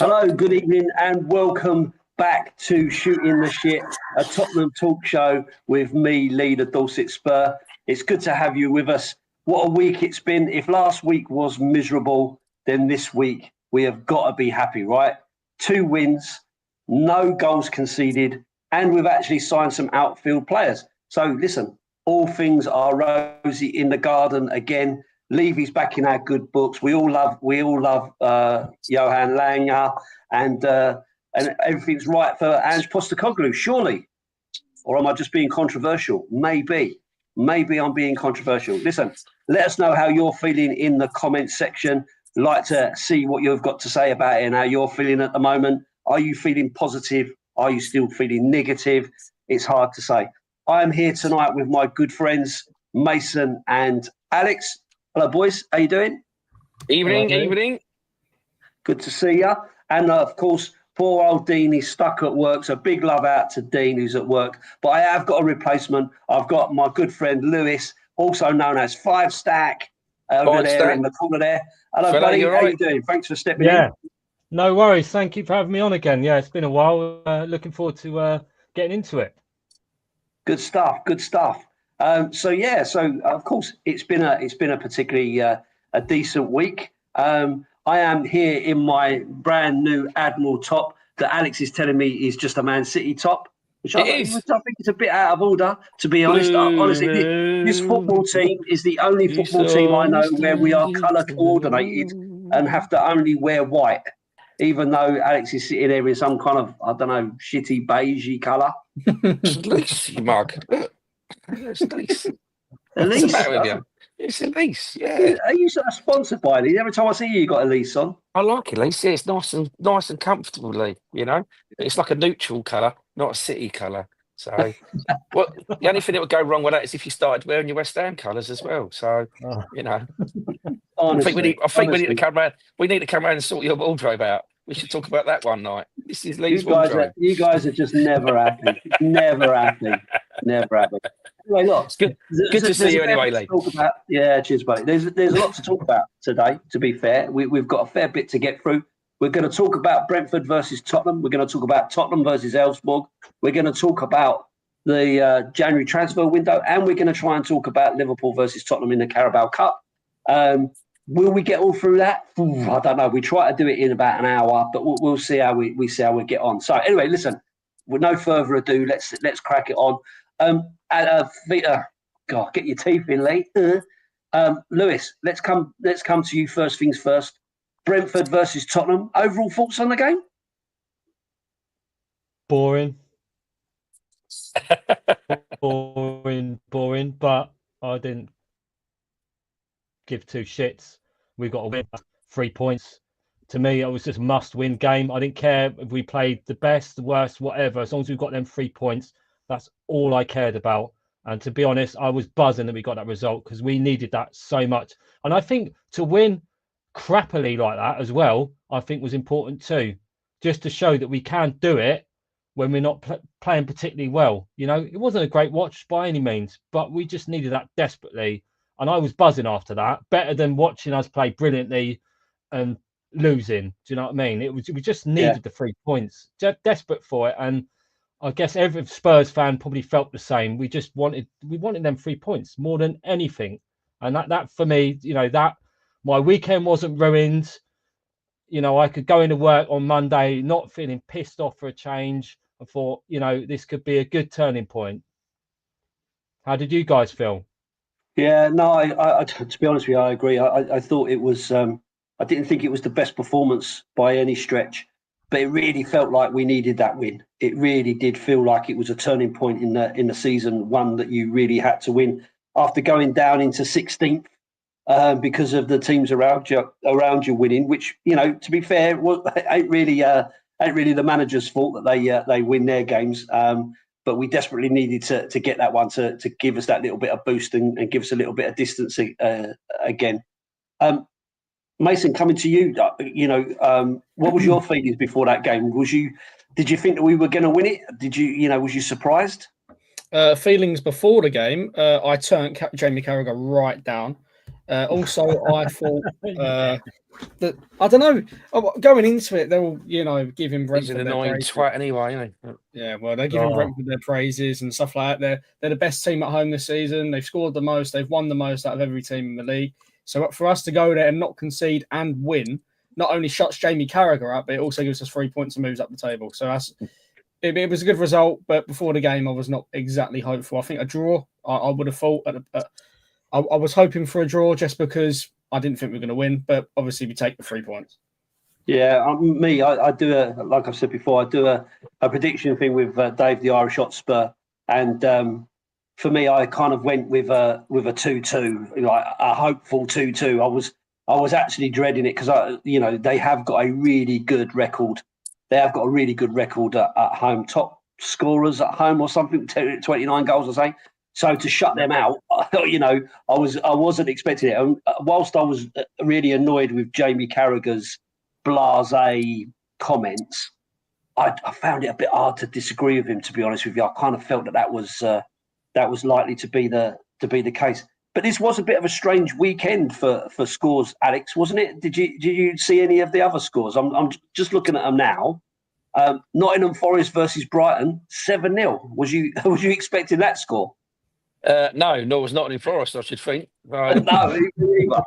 Hello, good evening, and welcome back to Shooting the Shit, a Tottenham talk show with me, Lee, the Dorset Spur. It's good to have you with us. What a week it's been. If last week was miserable, then this week we have got to be happy, right? 2 wins, no goals conceded, and we've actually signed some outfield players. So listen, all things are rosy in the garden again. Levy's back in our good books. We all love Johan Langer, and everything's right for Ange Postecoglou, surely. Or am I just being controversial? Maybe I'm being controversial. Listen, let us know how you're feeling in the comments section. Like to see what you've got to say about it and how you're feeling at the moment. Are you feeling positive? Are you still feeling negative? It's hard to say. I am here tonight with my good friends Mason and Alex. Hello, boys. How you doing? Evening. Good to see you. And, of course, poor old Dean is stuck at work, so big love out to Dean, who's at work. But I have got a replacement. I've got my good friend Lewis, also known as Five Stack, over there in the corner there. Hello, buddy. How you doing? Thanks for stepping in. No worries. Thank you for having me on again. Yeah, it's been a while. Looking forward to getting into it. Good stuff. So of course it's been a particularly a decent week. I am here in my brand new Admiral top that Alex is telling me is just a Man City top, which I think it's a bit out of order, to be honest. Honestly, this football team is the only football team I know where we are colour coordinated and have to only wear white, even though Alex is sitting there in some kind of, I don't know, shitty beigey colour. Elise, mug. It's Elise. Elise? What's the matter with you? It's Elise, yeah. Are you sort of sponsored by Elise? Every time I see you, you got Elise on. I like Elise. Yeah, it's nice and comfortably, you know. It's like a neutral colour, not a city colour. So, the only thing that would go wrong with that is if you started wearing your West Ham colours as well. So, you know, honestly, I think we need to come around. We need to come around and sort your wardrobe out. We should talk about that one night. This is Lee's wardrobe. You guys are just never happy. Never happy. Anyway, look, it's good to see you anyway, Lee. Yeah, cheers, buddy. There's a lot to talk about today, to be fair. We've got a fair bit to get through. We're going to talk about Brentford versus Tottenham. We're going to talk about Tottenham versus Elfsborg. We're going to talk about the January transfer window, and we're going to try and talk about Liverpool versus Tottenham in the Carabao Cup. Will we get all through that? I don't know. We try to do it in about an hour, but we'll see how we get on. So anyway, listen, with no further ado, let's crack it on. God, get your teeth in, Lee. Lewis, let's come to you first things first. Brentford versus Tottenham. Overall thoughts on the game? Boring, but I didn't give 2 shits. We've got to win 3 points. To me, it was just a must-win game. I didn't care if we played the best, the worst, whatever. As long as we've got them 3 points, that's all I cared about. And to be honest, I was buzzing that we got that result because we needed that so much. And I think to win crappily like that as well, I think was important too, just to show that we can do it when we're not playing particularly well. You know, it wasn't a great watch by any means, but we just needed that desperately. And I was buzzing after that, better than watching us play brilliantly and losing. Do you know what I mean? We just needed the 3 points, just desperate for it. And I guess every Spurs fan probably felt the same. We wanted them 3 points more than anything. And that for me, you know, that my weekend wasn't ruined. You know, I could go into work on Monday not feeling pissed off for a change. I thought, you know, this could be a good turning point. How did you guys feel? Yeah, no, I to be honest with you, I agree. I thought it was, I didn't think it was the best performance by any stretch, but it really felt like we needed that win. It really did feel like it was a turning point in the season, one that you really had to win after going down into 16th because of the teams around you winning. Which, you know, to be fair, ain't really the manager's fault that they win their games. But we desperately needed to get that one to give us that little bit of boost and give us a little bit of distance again. Mason, coming to you, what was your feelings before that game? Did you think that we were going to win it? Was you surprised? Feelings before the game, I turned Jamie Carragher right down. Also, I thought that I don't know. Going into it, they'll give him He's an Brentford their annoying praises. twat anyway, isn't he? Yeah, well, they're giving Brentford their praises and stuff like that. They're the best team at home this season. They've scored the most. They've won the most out of every team in the league. So for us to go there and not concede and win, not only shuts Jamie Carragher up, but it also gives us 3 points and moves up the table. So it was a good result. But before the game, I was not exactly hopeful. I think a draw. I would have thought. I was hoping for a draw just because I didn't think we were going to win. But obviously, we take the 3 points. Yeah, I do like I've said before, I do a prediction thing with Dave the Irish Hotspur, and for me, I kind of went with a 2-2, like a hopeful 2-2. I was actually dreading it because they have got a really good record. They have got a really good record at home, top scorers at home or something, 29 goals or something. So to shut them out, I wasn't expecting it. And whilst I was really annoyed with Jamie Carragher's blasé comments, I found it a bit hard to disagree with him. To be honest with you, I kind of felt that was likely to be the case. But this was a bit of a strange weekend for scores, Alex, wasn't it? Did you see any of the other scores? I'm just looking at them now. Nottingham Forest versus Brighton, 7-0. Was you expecting that score? No, nor was Nottingham Forest, I should think. No, either.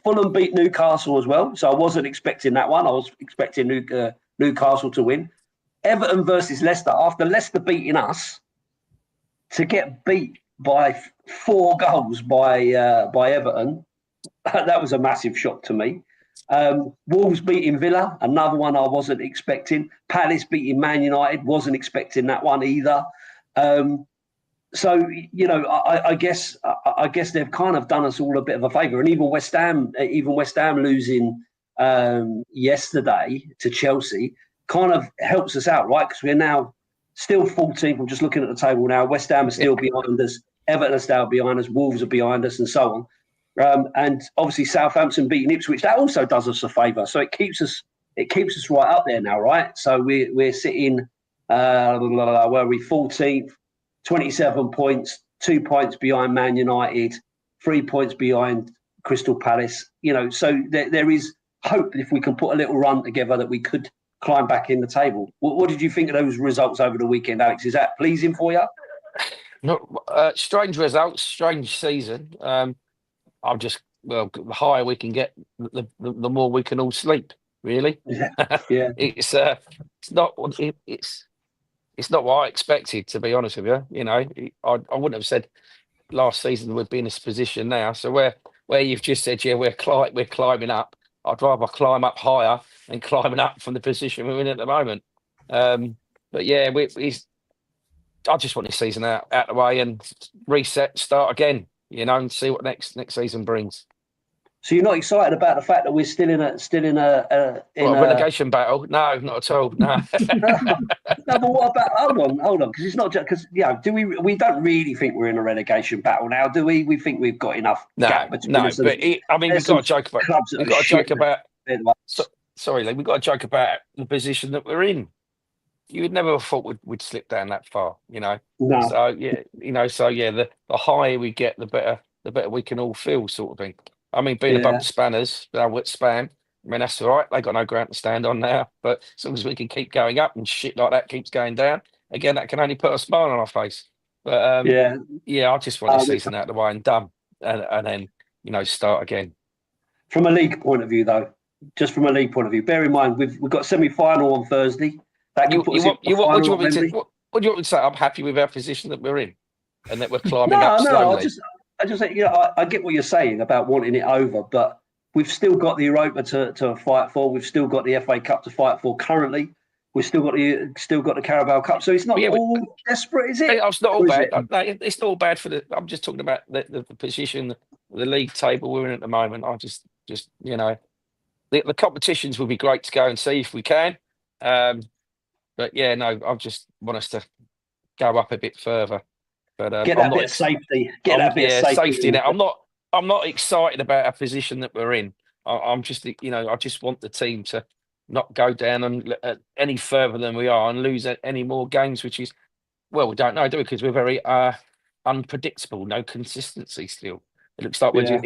Fulham beat Newcastle as well, so I wasn't expecting that one. I was expecting Newcastle to win. Everton versus Leicester. After Leicester beating us, to get beat by 4 goals by Everton, that was a massive shock to me. Wolves beating Villa, another one I wasn't expecting. Palace beating Man United, wasn't expecting that one either. So I guess they've kind of done us all a bit of a favour, and even West Ham losing yesterday to Chelsea kind of helps us out, right? Because we're now still 14th. I'm just looking at the table now. West Ham are still behind us. Everton are still behind us. Wolves are behind us, and so on. And obviously Southampton beating Ipswich, that also does us a favour. So it keeps us right up there now, right? So we're sitting where are we? 14th. 27 points, 2 points behind Man United, 3 points behind Crystal Palace. So there is hope if we can put a little run together that we could climb back in the table. What did you think of those results over the weekend, Alex? Is that pleasing for you? No, strange results, strange season. The higher we can get, the more we can all sleep. Really, Yeah. It's not what I expected, to be honest with you. I wouldn't have said last season we'd be in this position now. So where you've just said, yeah, we're climbing up. I'd rather climb up higher than climbing up from the position we're in at the moment. But yeah, I just want this season out the way and reset, start again. And see what next season brings. So you're not excited about the fact that we're still in a relegation battle? No, not at all. No. No, but what about hold on, because it's not just because we don't really think we're in a relegation battle now, do we? We think we've got enough gap between us. But we've got to joke about. We've got to joke about. Sorry, Lee, we've got to joke about the position that we're in. You would never have thought we'd slip down that far, No. So yeah, the higher we get, the better we can all feel, sort of thing. I mean, being above the Spanners, Span. I mean, that's all right. They got no ground to stand on now. But as long as we can keep going up and shit like that keeps going down, again, that can only put a smile on our face. But I just want the season out of the way and done, and then start again. From a league point of view, though, just from a league point of view, bear in mind we've got semi-final on Thursday. That can put us in the final. What do you want me to say? I'm happy with our position that we're in, and that we're climbing up slowly. I just say, I get what you're saying about wanting it over, but we've still got the Europa to fight for. We've still got the FA Cup to fight for. Currently, we've still got the Carabao Cup. So it's not all desperate, is it? It's not all bad. It's not all bad for I'm just talking about the position, the league table we're in at the moment. I just the competitions would be great to go and see if we can. But yeah, no, I just want us to go up a bit further. But get that bit of safety. Get that bit of safety. Now, I'm not excited about our position that we're in. I'm just, I just want the team to not go down and any further than we are and lose any more games, which is, we don't know, do we? Because we're very unpredictable, no consistency still. It looks like Yeah.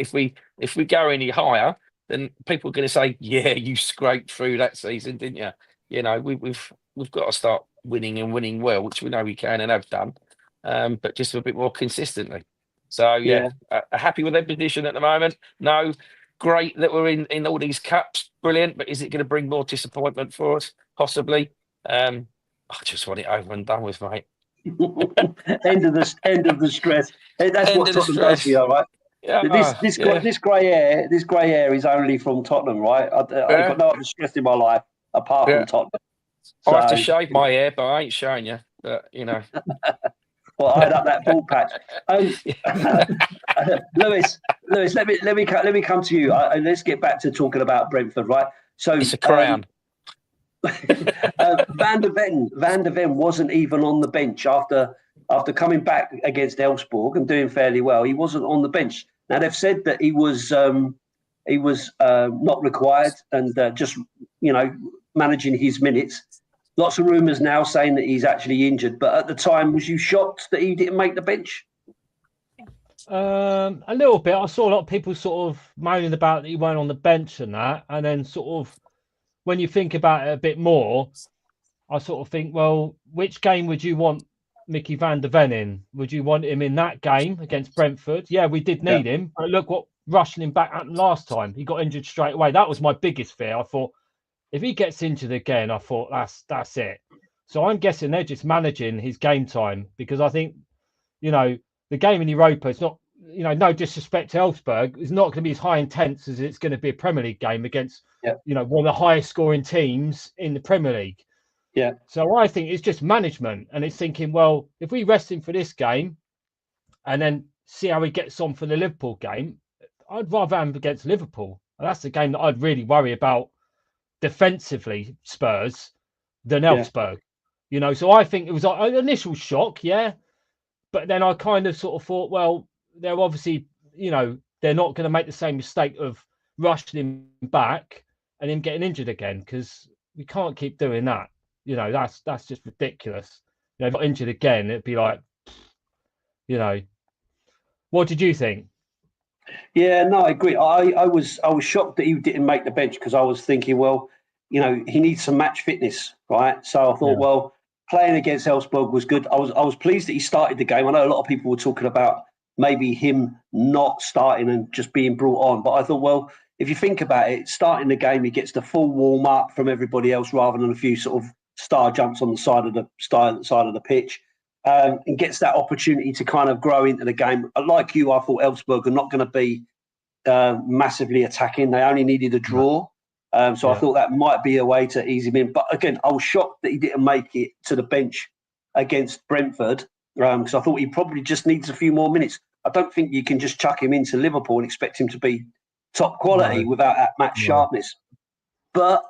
if we go any higher, then people are going to say, "Yeah, you scraped through that season, didn't you?" You know, we've got to start winning and winning well, which we know we can and have done, but just a bit more consistently. So yeah, happy with their position at the moment. No, great that we're in all these cups, brilliant. But is it going to bring more disappointment for us? Possibly. I just want it over and done with, mate. End of the stress. That's End what of the Tottenham does for you, right? Yeah, This grey hair is only from Tottenham, right? I've got no other stress in my life apart from Tottenham. I have to shave my hair, but I ain't showing you. But you know, well, I had up that ball patch. Lewis, let me come to you. Let's get back to talking about Brentford, right? So it's a crown. Van der Ven wasn't even on the bench after coming back against Elfsborg and doing fairly well. He wasn't on the bench. Now they've said that he was not required and just managing his minutes. Lots of rumours now saying that he's actually injured. But at the time, was you shocked that he didn't make the bench? A little bit. I saw a lot of people sort of moaning about that he weren't on the bench and that, and then sort of when you think about it a bit more, I sort of think, well, which game would you want Mickey van der Ven in? Would you want him in that game against Brentford? Yeah, we did need him. But look what rushing him back happened last time. He got injured straight away. That was my biggest fear. I thought if he gets injured again, I thought that's it. So I'm guessing they're just managing his game time because I think, the game in Europa is not, no disrespect to Elfsborg, it's not going to be as high intense as it's going to be a Premier League game against, one of the highest scoring teams in the Premier League. Yeah. So I think it's just management, and it's thinking, well, if we rest him for this game, and then see how he gets on for the Liverpool game, I'd rather have him against Liverpool. And that's the game that I'd really worry about defensively, Spurs, than Elfsborg. So I think it was an initial shock, but then I kind of sort of thought, well, they're obviously, they're not going to make the same mistake of rushing him back and him getting injured again, because we can't keep doing that. That's just ridiculous. If he got injured again, it'd be like, what did you think? Yeah, no, I agree. I was shocked that he didn't make the bench because I was thinking, well, he needs some match fitness, right? So I thought, well, playing against Elfsborg was good. I was pleased that he started the game. I know a lot of people were talking about maybe him not starting and just being brought on, but I thought, well, if you think about it, starting the game, he gets the full warm up from everybody else rather than a few sort of star jumps on the side of the pitch, and gets that opportunity to kind of grow into the game. Like you, I thought Elfsborg are not going to be massively attacking. They only needed a draw. So I thought that might be a way to ease him in. But again, I was shocked that he didn't make it to the bench against Brentford because I thought he probably just needs a few more minutes. I don't think you can just chuck him into Liverpool and expect him to be top quality without that match sharpness. But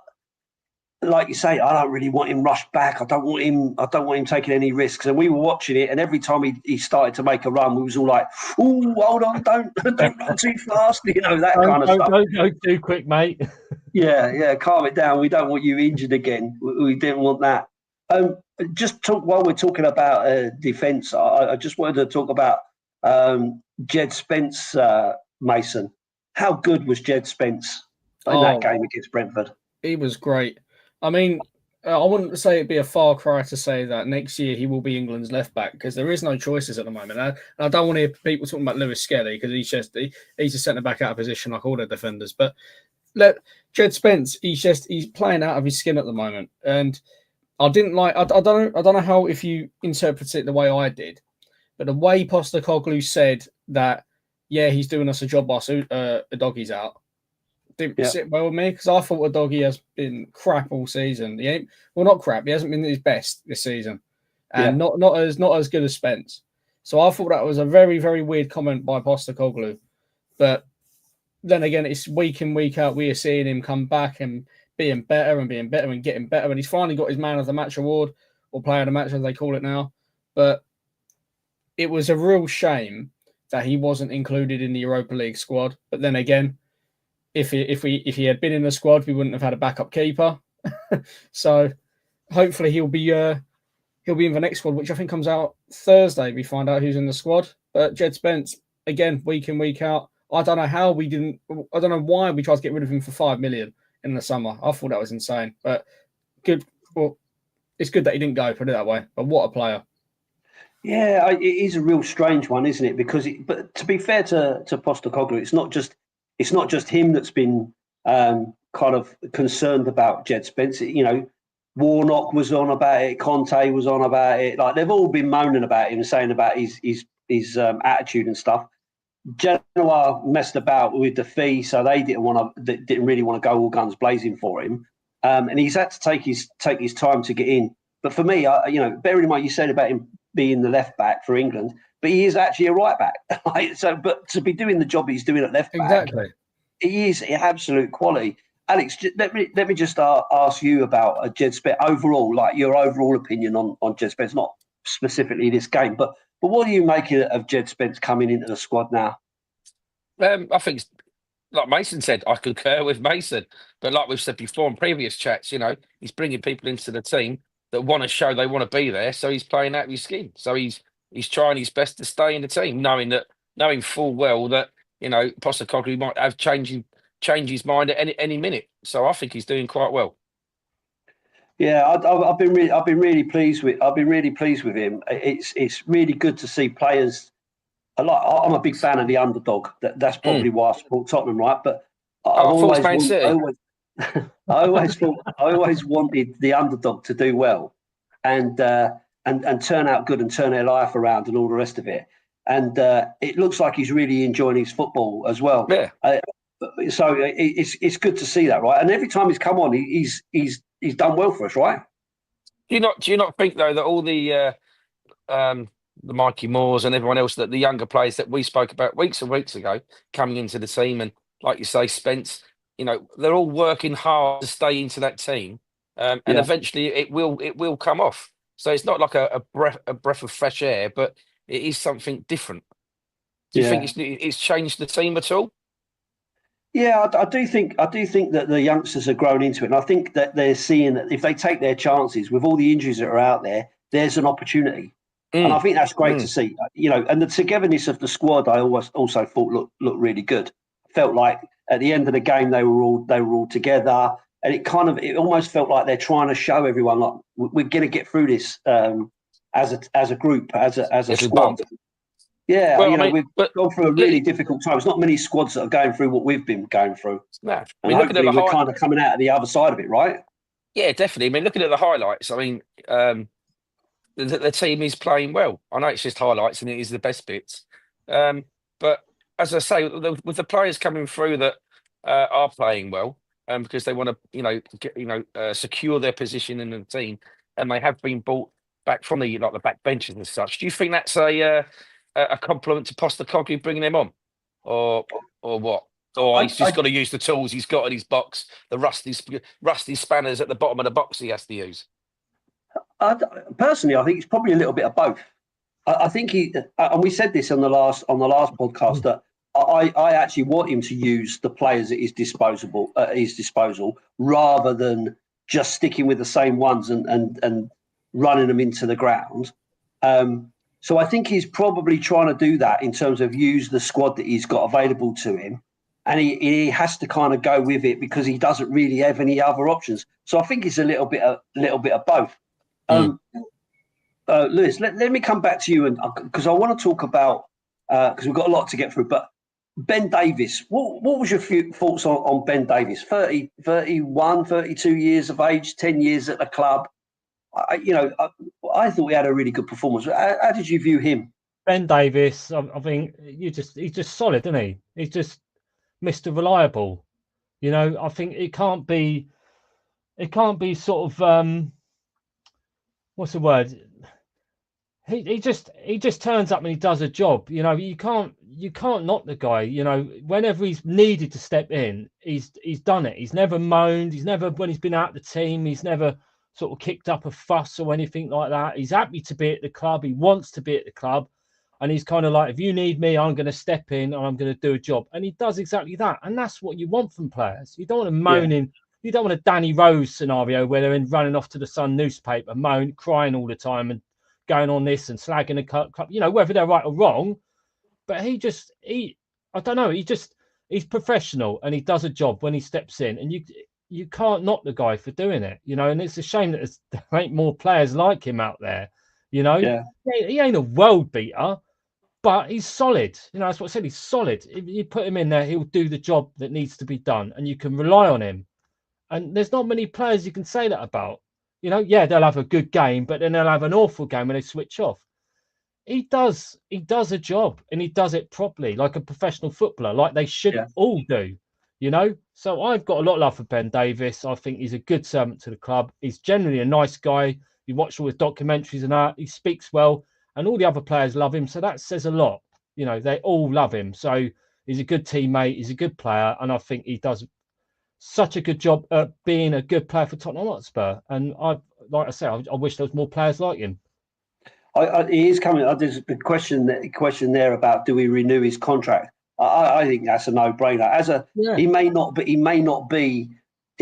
like you say, I don't really want him rushed back. I don't want him taking any risks. And we were watching it, and every time he started to make a run, we was all like, "Ooh, hold on, don't run too fast," that kind of stuff. Don't go too quick, mate. Yeah, calm it down. We don't want you injured again. We didn't want that. While we're talking about defence, I just wanted to talk about Jed Spence, Mason. How good was Jed Spence in that game against Brentford? He was great. I mean, I wouldn't say it'd be a far cry to say that next year he will be England's left back because there is no choices at the moment. I don't want to hear people talking about Lewis Skelly because he's a centre back out of position like all the defenders. But Jed Spence, he's playing out of his skin at the moment, and I didn't like. I don't know how if you interpret it the way I did, but the way Postecoglou said that, he's doing us a job whilst Udogi's out. Didn't sit well with me because I thought Udogi has been crap all season. Not crap. He hasn't been his best this season, and not as good as Spence. So I thought that was a very, very weird comment by Postecoglou. But then again, it's week in, week out. We are seeing him come back and being better and getting better. And he's finally got his Man of the Match award, or Player of the Match as they call it now. But it was a real shame that he wasn't included in the Europa League squad. But then again, if he had been in the squad, we wouldn't have had a backup keeper. So hopefully he'll be in the next squad, which I think comes out Thursday. We find out who's in the squad. But Jed Spence, again, week in, week out, I don't know how we didn't. I don't know why we tried to get rid of him for 5 million in the summer. I thought that was insane. But good. Well, it's good that he didn't go. Put it that way. But what a player! Yeah, it is a real strange one, isn't it? Because, but to be fair to Postecoglou, it's not just him that's been kind of concerned about Jed Spence. Warnock was on about it, Conte was on about it. Like they've all been moaning about him, saying about his attitude and stuff. Genoa messed about with the fee, so they didn't really want to go all guns blazing for him, and he's had to take his time to get in. But for me, bearing in mind you said about him being the left back for England, but he is actually a right back. But to be doing the job he's doing at left back, Exactly, he is absolute quality. Alex, let me just ask you about Jed Spence overall, like your overall opinion on Jed Spence, not specifically this game, but what do you make of Jed Spence coming into the squad now? I think, like Mason said, I concur with Mason. But like we've said before in previous chats, he's bringing people into the team that want to show they want to be there. So he's playing out of his skin. So he's trying his best to stay in the team, knowing full well that Postecoglou might have change his mind at any minute. So I think he's doing quite well. Yeah, I've been really pleased with him. It's really good to see players. I'm a big fan of the underdog. That's probably why I support Tottenham, right? But I always wanted the underdog to do well, and turn out good and turn their life around and all the rest of it. And it looks like he's really enjoying his football as well. Yeah. So it's good to see that, right? And every time he's come on, he's done well for us, right? Do you not think though that all the Mikey Moores and everyone else, that the younger players that we spoke about weeks and weeks ago coming into the team, and like you say, Spence, they're all working hard to stay into that team, and eventually it will come off. So it's not like a breath of fresh air, but it is something different. Do you think it's changed the team at all? Yeah, I do think that the youngsters are growing into it, and I think that they're seeing that if they take their chances with all the injuries that are out there, there's an opportunity, and I think that's great to see. And the togetherness of the squad, I also thought looked really good. Felt like at the end of the game they were all together, and it almost felt like they're trying to show everyone like we're going to get through this as a group, as a squad. Yeah, well, we've gone through a really difficult time. There's not many squads that are going through what we've been going through. No, and hopefully we're kind of coming out of the other side of it, right? Yeah, definitely. I mean, looking at the highlights, I mean, the team is playing well. I know it's just highlights and it is the best bits. But as I say, with the players coming through that are playing well, because they want to, secure their position in the team, and they have been brought back from the back benches and such. Do you think that's a compliment to Postecoglou bringing them on, or what? Or he's just got to use the tools he's got in his box, the rusty spanners at the bottom of the box he has to use? Personally, I think it's probably a little bit of both. I think and we said this on the last podcast, that I actually want him to use the players at his disposal rather than just sticking with the same ones and running them into the ground. So I think he's probably trying to do that in terms of use the squad that he's got available to him. And he has to kind of go with it because he doesn't really have any other options. So I think it's a little bit of both. Lewis, let me come back to you, and because I want to talk about because we've got a lot to get through. But Ben Davies, what was your thoughts on Ben Davies? 31, 32 years of age, 10 years at the club. I thought he had a really good performance. How did you view him? Ben Davies, I think he's just solid, isn't he? He's just Mr. Reliable. I think it can't be sort of what's the word? He just turns up and he does a job. You can't knock the guy. Whenever he's needed to step in, he's done it. He's never moaned. He's never, when he's been out the team, he's never sort of kicked up a fuss or anything like that. He's happy to be at the club. He wants to be at the club. And he's kind of like, if you need me, I'm going to step in and I'm going to do a job. And he does exactly that. And that's what you want from players. You don't want to moan in. You don't want a Danny Rose scenario where they're running off to the Sun newspaper, crying all the time and going on this and slagging the club, whether they're right or wrong. But I don't know. He's professional and he does a job when he steps in, and you can't knock the guy for doing it, you know. And it's a shame that there ain't more players like him out there, you know. Yeah. He ain't a world beater, but he's solid. You know, that's what I said. He's solid. If you put him in there, he'll do the job that needs to be done, and you can rely on him. And there's not many players you can say that about. You know, yeah, they'll have a good game, but then they'll have an awful game when they switch off. He does a job, and he does it properly, like a professional footballer, like they should all do, you know. So I've got a lot of love for Ben Davies. I think he's a good servant to the club. He's generally a nice guy. You watch all his documentaries and that. He speaks well, and all the other players love him. So that says a lot. You know, they all love him. So he's a good teammate. He's a good player, and I think he does such a good job at being a good player for Tottenham Hotspur. And like I said, I wish there was more players like him. He is coming. There's a question there about do we renew his contract? I think that's a no-brainer. He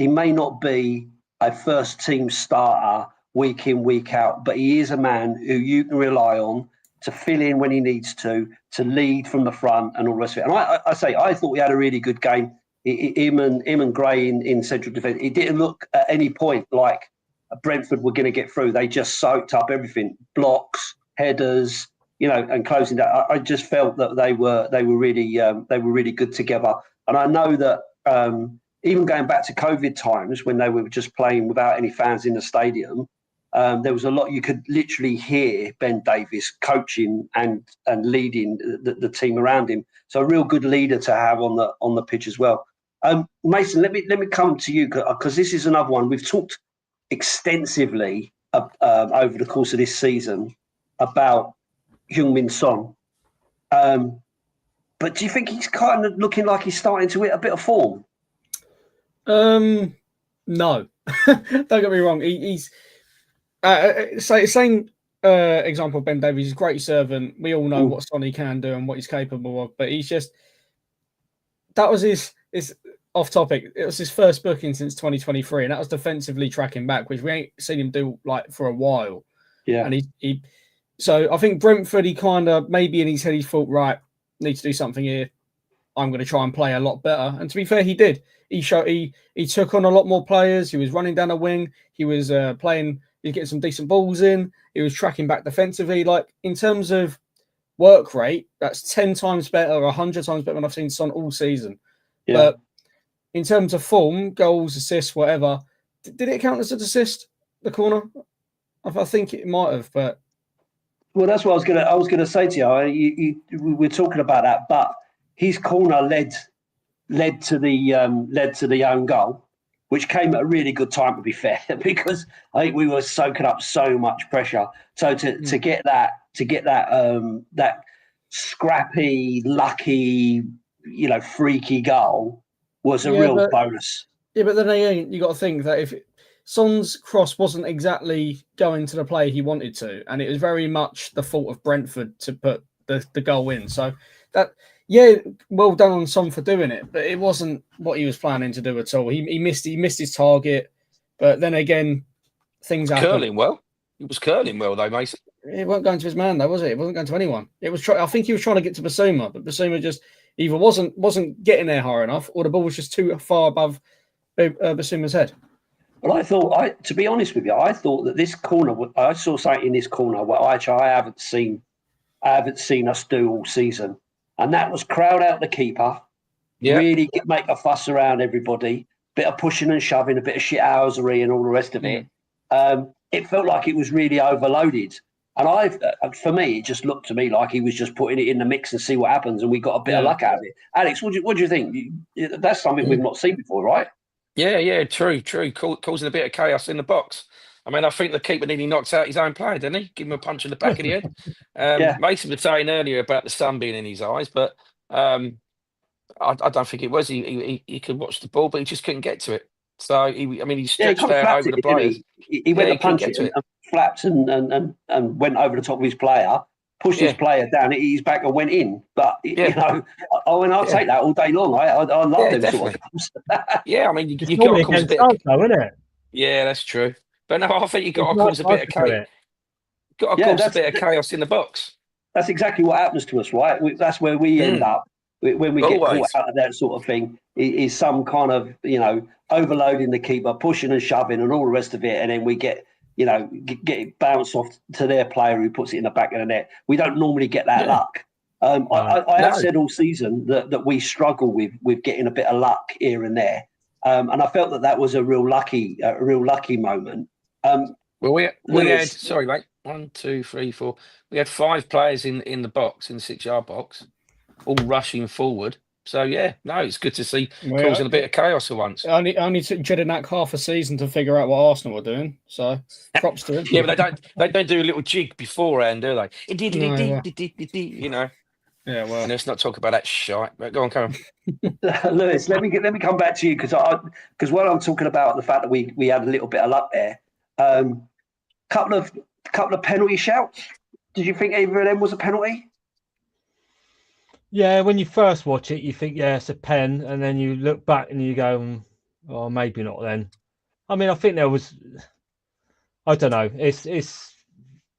may not be a first team starter week in, week out, but he is a man who you can rely on to fill in when he needs to lead from the front and all the rest of it. And I thought he had a really good game. Him and Gray in central defence. It didn't look at any point like Brentford were going to get through. They just soaked up everything, blocks, headers, you know, and closing that. I just felt that they were really good together. And I know that even going back to COVID times when they were just playing without any fans in the stadium, there was a lot. You could literally hear Ben Davies coaching and leading the team around him. So a real good leader to have on the pitch as well. Mason, let me come to you because this is another one we've talked extensively over the course of this season about Heung-min Son. But do you think he's kind of looking like he's starting to hit a bit of form? No. Don't get me wrong. He's same example of Ben Davies. He's a great servant. We all know what Sonny can do and what he's capable of. But he's just... That was his off topic. It was his first booking since 2023, and that was defensively tracking back, which we ain't seen him do like for a while. Yeah. And so I think Brentford, he kind of maybe in his head he thought, right, need to do something here. I'm going to try and play a lot better. And to be fair, he did. He took on a lot more players. He was running down a wing. He was playing. He was getting some decent balls in. He was tracking back defensively. Like in terms of work rate, that's 10 times better or 100 times better than I've seen Son all season. Yeah. But in terms of form, goals, assists, whatever, did it count as an assist? The corner, I think it might have, but well, that's what I was gonna say to you. We're talking about that, but his corner led to the own goal, which came at a really good time, to be fair, because I think we were soaking up so much pressure. So to get that scrappy, lucky, you know, freaky goal was a real bonus. Yeah, but then again, you got to think that if Son's cross wasn't exactly going to the play he wanted to, and it was very much the fault of Brentford to put the goal in. So that, well done on Son for doing it, but it wasn't what he was planning to do at all. He missed his target, but then again, things happen. Curling well. He was curling well though, Mason. It wasn't going to his man though, was it? It wasn't going to anyone. It was. I think he was trying to get to Basuma, but Basuma just either wasn't getting there high enough, or the ball was just too far above Basuma's head. Well, to be honest with you, I thought that this corner. I saw something in this corner where I haven't seen us do all season, and that was crowd out the keeper, really make a fuss around everybody, bit of pushing and shoving, a bit of shithousery, and all the rest of it. It felt like it was really overloaded, and for me, it just looked to me like he was just putting it in the mix and see what happens, and we got a bit of luck out of it. Alex, what do you think? That's something we've not seen before, right? Yeah, true. Causing a bit of chaos in the box. I mean, I think the keeper nearly knocks out his own player, didn't he? Give him a punch in the back of the head. Mason was saying earlier about the sun being in his eyes, but I don't think it was. He could watch the ball, but he just couldn't get to it. So he stretched out over the players. He went to punch it and flapped and went over the top of his player, pushed his player down, hit his back and went in. But you know, I'll take that all day long. I love them sort of games. You got to cause a bit of isn't it? Yeah, that's true. But no, I think you got to cause a bit of chaos. Got to cause a bit of chaos in the box. That's exactly what happens to us, right? That's where we end up. when we get caught Always. out of that sort of thing, is some kind of, overloading the keeper, pushing and shoving and all the rest of it. And then we get it bounced off to their player who puts it in the back of the net. We don't normally get that luck. I have said all season that we struggle with getting a bit of luck here and there. And I felt that was a real lucky moment. Well, we had, sorry, mate, 1, 2, 3, 4. We had 5 players in the box, in the 6-yard box, all rushing forward. So, it's good to see causing a bit of chaos for once. I only took Jedinak half a season to figure out what Arsenal were doing. So, props to him. Yeah, but they don't do a little jig beforehand, do they? Yeah, well. And let's not talk about that shite. But go on, Karen. Lewis, let me come back to you because while I'm talking about the fact that we had a little bit of luck there, couple of penalty shouts. Did you think either of them was a penalty? Yeah, when you first watch it, you think, it's a pen, and then you look back and you go, oh, maybe not then. I mean, I think there was, I don't know. It's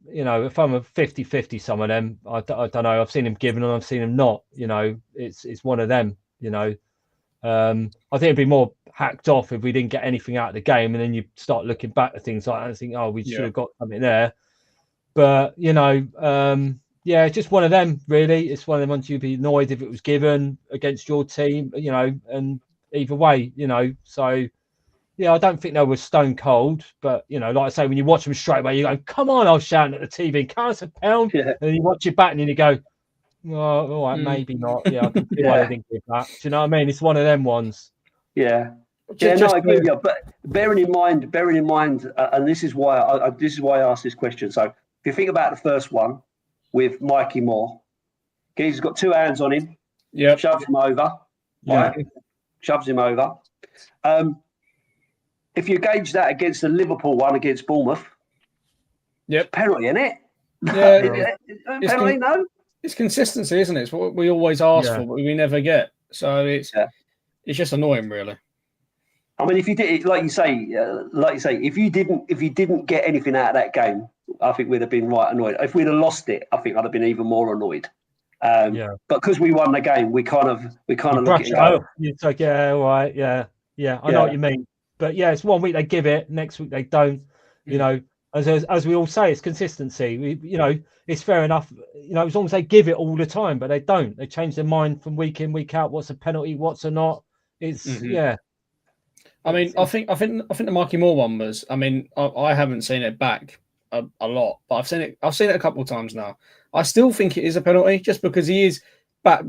if I'm a 50-50, some of them, I don't know. I've seen him given and I've seen him not. It's one of them. I think it'd be more hacked off if we didn't get anything out of the game, and then you start looking back at things like that and think, oh, we should have got something there. But it's just one of them. Really, it's one of the ones you'd be annoyed if it was given against your team. And either way, so. Yeah, I don't think they were stone cold, but like I say, when you watch them straight away, you go, "Come on!" I was shouting at the TV, "Can't it's a pound?" And then you watch it back, and then you go, "Well, all right, maybe not." Yeah, I can see why they didn't give that. Do you know what I mean? It's one of them ones. Yeah, I agree with you. But bearing in mind, and this is why I asked this question. So, if you think about the first one with Mikey Moore, he's got 2 hands on him. Yeah, shoves him over. Right? Shoves him over. If you gauge that against the Liverpool one against Bournemouth, penalty, isn't it? Yeah, penalty, no. It's consistency, isn't it? It's what we always ask for, but we never get. So it's just annoying, really. I mean, if you did, like you say, if you didn't get anything out of that game, I think we'd have been right annoyed. If we'd have lost it, I think I'd have been even more annoyed. But because we won the game, we kind of look at it. It's like, I know what you mean. But it's 1 week they give it, next week they don't. As we all say, it's consistency. It's fair enough. As long as they give it all the time, but they don't. They change their mind from week in, week out. What's a penalty? What's a not? It's I mean, I think the Mikey Moore one was. I mean, I haven't seen it back a lot, but I've seen it a couple of times now. I still think it is a penalty, just because he is back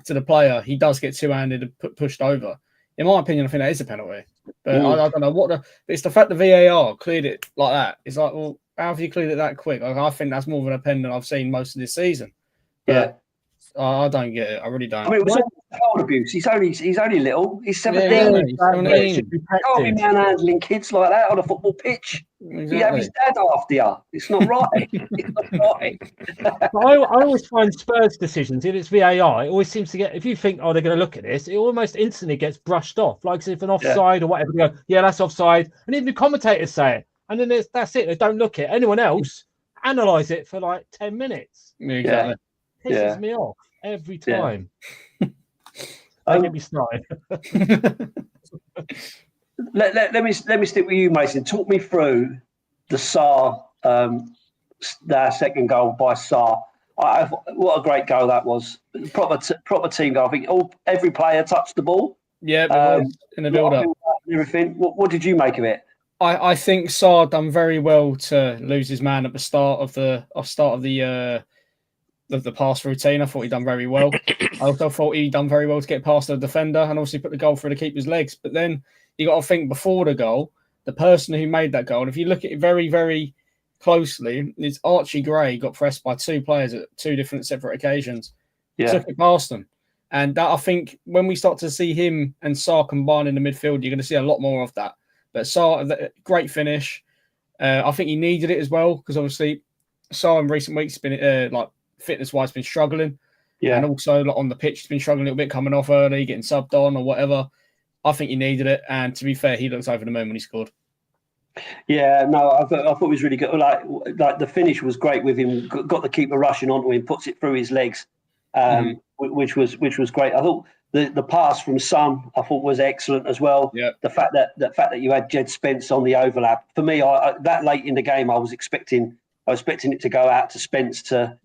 to the player. He does get 2-handed and pushed over. In my opinion, I think that is a penalty. But I don't know it's the fact the VAR cleared it like that. It's like, well, how have you cleared it that quick? I think that's more of an pen than I've seen most of this season. But I don't get it. I really don't. I mean, it was all child abuse. He's only little. He's 17. Yeah, he's 17. Can't be manhandling kids like that on a football pitch. Exactly. You have his dad after you. It's not right. It's not right. I always find Spurs decisions, if it's VAR, it always seems to get, if you think, oh, they're going to look at this, it almost instantly gets brushed off. Like if an offside or whatever, they go, that's offside. And even the commentators say it. And then that's it. They don't look at it. Anyone else analyse it for like 10 minutes. Exactly. Pisses me off every time. Don't get me started. Let me stick with you, Mason. Talk me through the Sarr, their second goal by Sarr. What a great goal that was! Proper team goal. I think every player touched the ball. Yeah, in the build-up. Everything. What did you make of it? I think Sarr done very well to lose his man at the start of the pass routine. I thought he done very well. I also thought he done very well to get past the defender and obviously put the goal through the keeper's legs. But then you got to think, before the goal, the person who made that goal, and if you look at it very, very closely, it's Archie Gray got pressed by 2 players at 2 different separate occasions. Took it past them. And that, I think when we start to see him and Sarr combine in the midfield, you're going to see a lot more of that. But Sarr, great finish. I think he needed it as well, because obviously Sarr in recent weeks has been fitness-wise been struggling. And also on the pitch, he's been struggling a little bit, coming off early, getting subbed on or whatever. I think he needed it. And to be fair, he looks over the moon when he scored. Yeah, no, I thought it was really good. Like the finish was great with him. Got the keeper rushing onto him, puts it through his legs. which was great. I thought the pass from Son I thought was excellent as well. Yeah. The fact that you had Jed Spence on the overlap, for me, I that late in the game, I was expecting it to go out to Spence to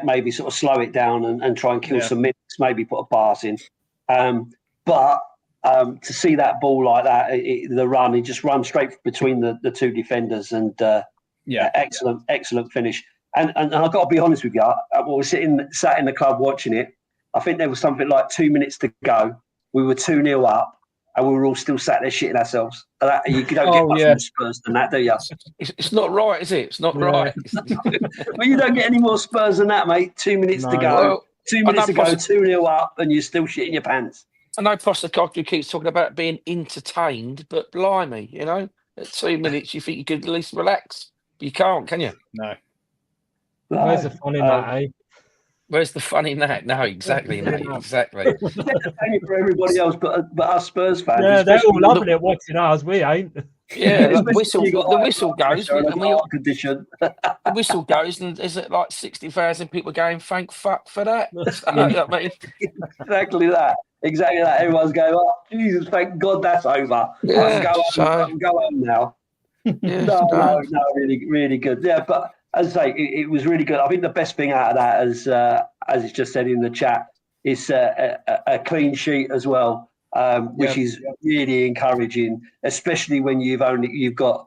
maybe sort of slow it down and try and kill some minutes, maybe put a pass in. But to see that ball like that, the run, he just runs straight between the two defenders, and excellent finish. And I've got to be honest with you, I was sat in the club watching it. I think there was something like 2 minutes to go. We were 2-0 up, and we were all still sat there shitting ourselves. You don't get much more Spurs than that, do you? It's not right, is it? It's not right. Well, you don't get any more Spurs than that, mate. 2 minutes to go. Well, 2 minutes to go, 2-0 up, and you're still shitting your pants. I know Postecoglou keeps talking about being entertained, but blimey, at 2 minutes you think you could at least relax. But you can't, can you? No. Where's the fun in that, eh? Where's the fun in that? No, exactly, mate. Exactly. It's entertaining for everybody else, but us Spurs fans. Yeah, they're all loving it watching ours. We ain't. Yeah, the whistle goes, and the whistle goes, and is it like 60,000 people going, "Thank fuck for that"? Exactly that. Everyone's going, "Oh Jesus, thank God that's over." Yeah, I can go home now. Yeah, no, really, really good. Yeah, but as I say, it was really good. I think the best thing out of that, as it's just said in the chat, is a clean sheet as well, which is really encouraging, especially when you've got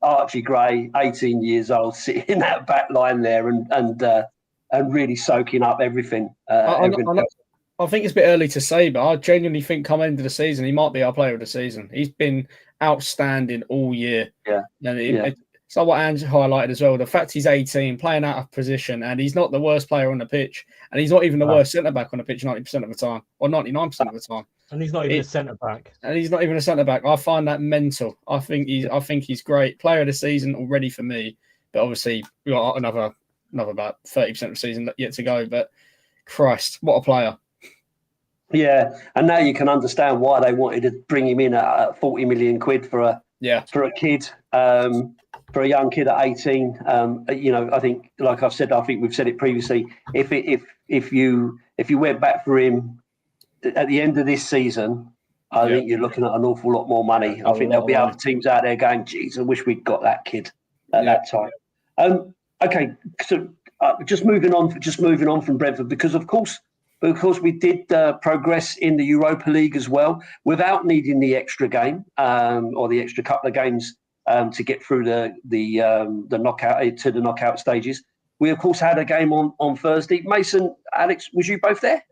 Archie Gray, 18 years old, sitting in that back line there and really soaking up everything. I think it's a bit early to say, but I genuinely think come end of the season, he might be our player of the season. He's been outstanding all year. Yeah. It's like what Ange highlighted as well. The fact he's 18, playing out of position, and he's not the worst player on the pitch, and he's not even the worst centre-back on the pitch 90% of the time, or 99% of the time. And he's not even a centre-back. I find that mental. I think he's great. Player of the season already for me, but obviously we've got another about 30% of the season yet to go. But Christ, what a player. Yeah, and now you can understand why they wanted to bring him in at 40 million quid for a kid, for a young kid at 18. I think, like I've said, I think we've said it previously. If you went back for him at the end of this season, I think you're looking at an awful lot more money. I think there'll be other teams out there going, "Geez, I wish we'd got that kid at that time." Okay, so just moving on from Brentford, because of course we did progress in the Europa League as well without needing the extra game or the extra couple of games to get through the knockout to the knockout stages. We of course had a game on Thursday. Mason, Alex, was you both there?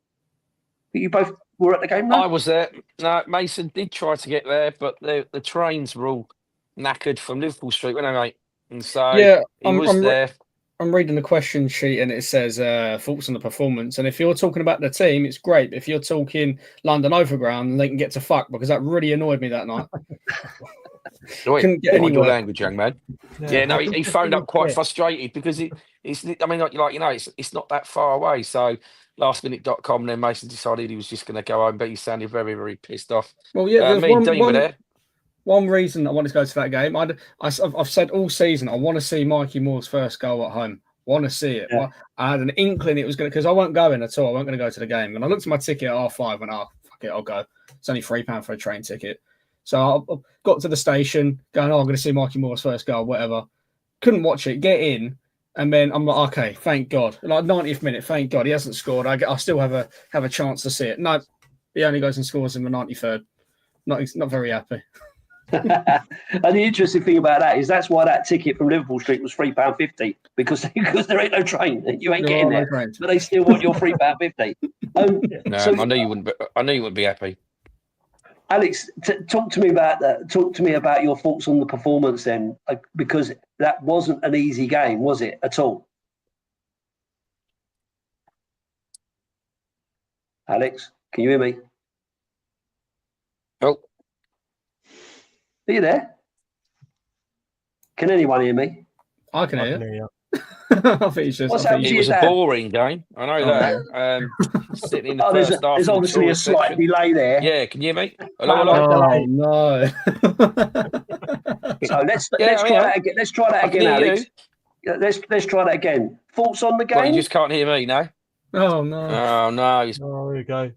You both were at the game? No? I was there. No, Mason did try to get there, but the trains were all knackered from Liverpool Street, weren't they, mate? And so he was there. I'm reading the question sheet and it says thoughts on the performance. And if you're talking about the team, it's great. But if you're talking London Overground, then they can get to fuck, because that really annoyed me that night. Couldn't get any language, young man. Yeah, no, he phoned up quite frustrated because it's not that far away. So lastminute.com, then Mason decided he was just going to go home, but he sounded very, very pissed off. Well, yeah, me and Dean were there. One reason I wanted to go to that game, I've said all season, I want to see Mikey Moore's first goal at home. I want to see it. Yeah. I had an inkling it was going to, because I won't go in at all. I wasn't going to go to the game. And I looked at my ticket at R5 and fuck it, I'll go. It's only £3 for a train ticket. So I got to the station going, I'm going to see Mikey Moore's first goal, whatever. Couldn't watch it, get in. And then I'm like, okay, thank God. Like 90th minute, thank God. He hasn't scored. I still have a chance to see it. No, he only goes and scores in the 93rd. Not very happy. And the interesting thing about that is that's why that ticket from Liverpool Street was £3.50 because there ain't no train. You ain't getting there, but they still want your £3.50. I knew you wouldn't be happy. Alex, talk to me about that. Talk to me about your thoughts on the performance then, because that wasn't an easy game, was it at all? Alex, can you hear me? Oh. Are you there? Can anyone hear me? I can hear you. It was a boring game. I know that. Sitting in the first half. There's obviously a slight delay there. Yeah, can you hear me? Hello. Oh no. So let's try that again. Let's try that again, Alex. Let's try that again. Thoughts on the game? Well, you just can't hear me, no? Oh no! Oh no! Oh, there you go.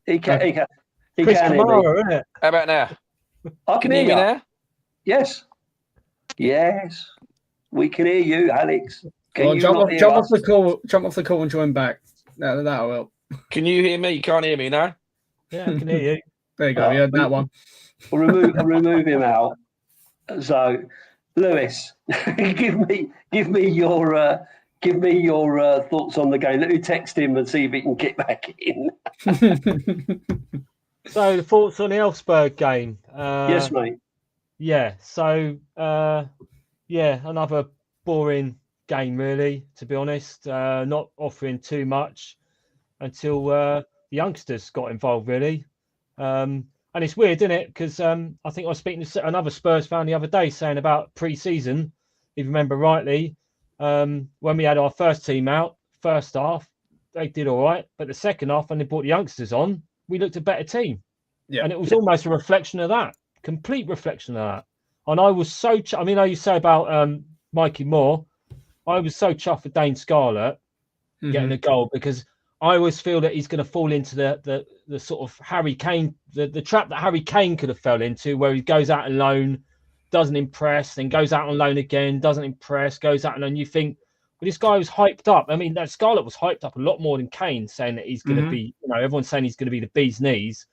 He can hear Chris me. Kamara, isn't it? How about now? I Can you hear me now? Yes. Yes. We can hear you, Alex. Go Can on, you jump not off, hear jump us? off the call, jump off the call and join back. That'll help. Can you hear me? You can't hear me now. Yeah, I can hear you. There you go. Yeah, that one. We'll remove him out. So, Lewis, give me your thoughts on the game. Let me text him and see if he can get back in. So the thoughts on the Elfsberg game? Yes, mate. Yeah. So another boring game, really. To be honest, not offering too much until the youngsters got involved, really. And it's weird, isn't it? Because I think I was speaking to another Spurs fan the other day saying about pre-season, if you remember rightly, when we had our first team out, first half, they did all right. But the second half, when they brought the youngsters on, we looked a better team. Yeah. And it was almost a reflection of that, complete reflection of that. And I was so, I mean, you say about Mikey Moore, I was so chuffed for Dane Scarlett getting a goal because I always feel that he's going to fall into the sort of Harry Kane, the trap that Harry Kane could have fell into, where he goes out on loan, doesn't impress, then goes out on loan again, doesn't impress, goes out on loan. You think, well, this guy was hyped up. I mean, that Scarlett was hyped up a lot more than Kane, saying that he's going to be, everyone's saying he's going to be the bee's knees.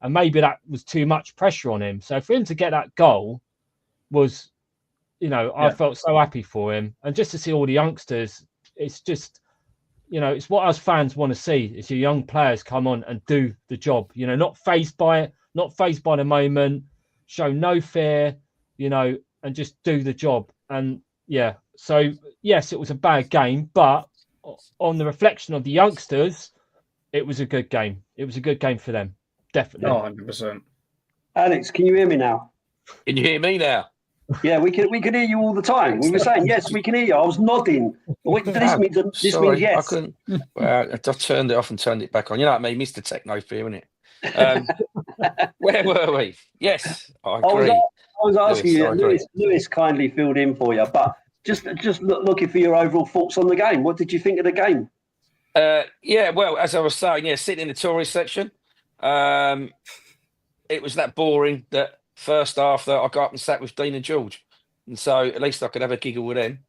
And maybe that was too much pressure on him. So for him to get that goal was, I felt so happy for him. And just to see all the youngsters, it's just, it's what us fans want to see. It's your young players come on and do the job, not fazed by it, not fazed by the moment, show no fear, and just do the job. And so yes, it was a bad game, but on the reflection of the youngsters, it was a good game. It was a good game for them. Definitely. 100%. Alex, can you hear me now? Can you hear me now? Yeah, we can hear you all the time. We were saying, yes, we can hear you. I was nodding. This means yes. I couldn't. Well, I turned it off and turned it back on. You know what I mean? Mr. Techno Fear, isn't it? Where were we? Yes, I agree. I was asking Lewis, Lewis kindly filled in for you, but just looking for your overall thoughts on the game. What did you think of the game? Well, as I was saying, sitting in the tourist section, it was that boring that first half that I got up and sat with Dean and George, and so at least I could have a giggle with them.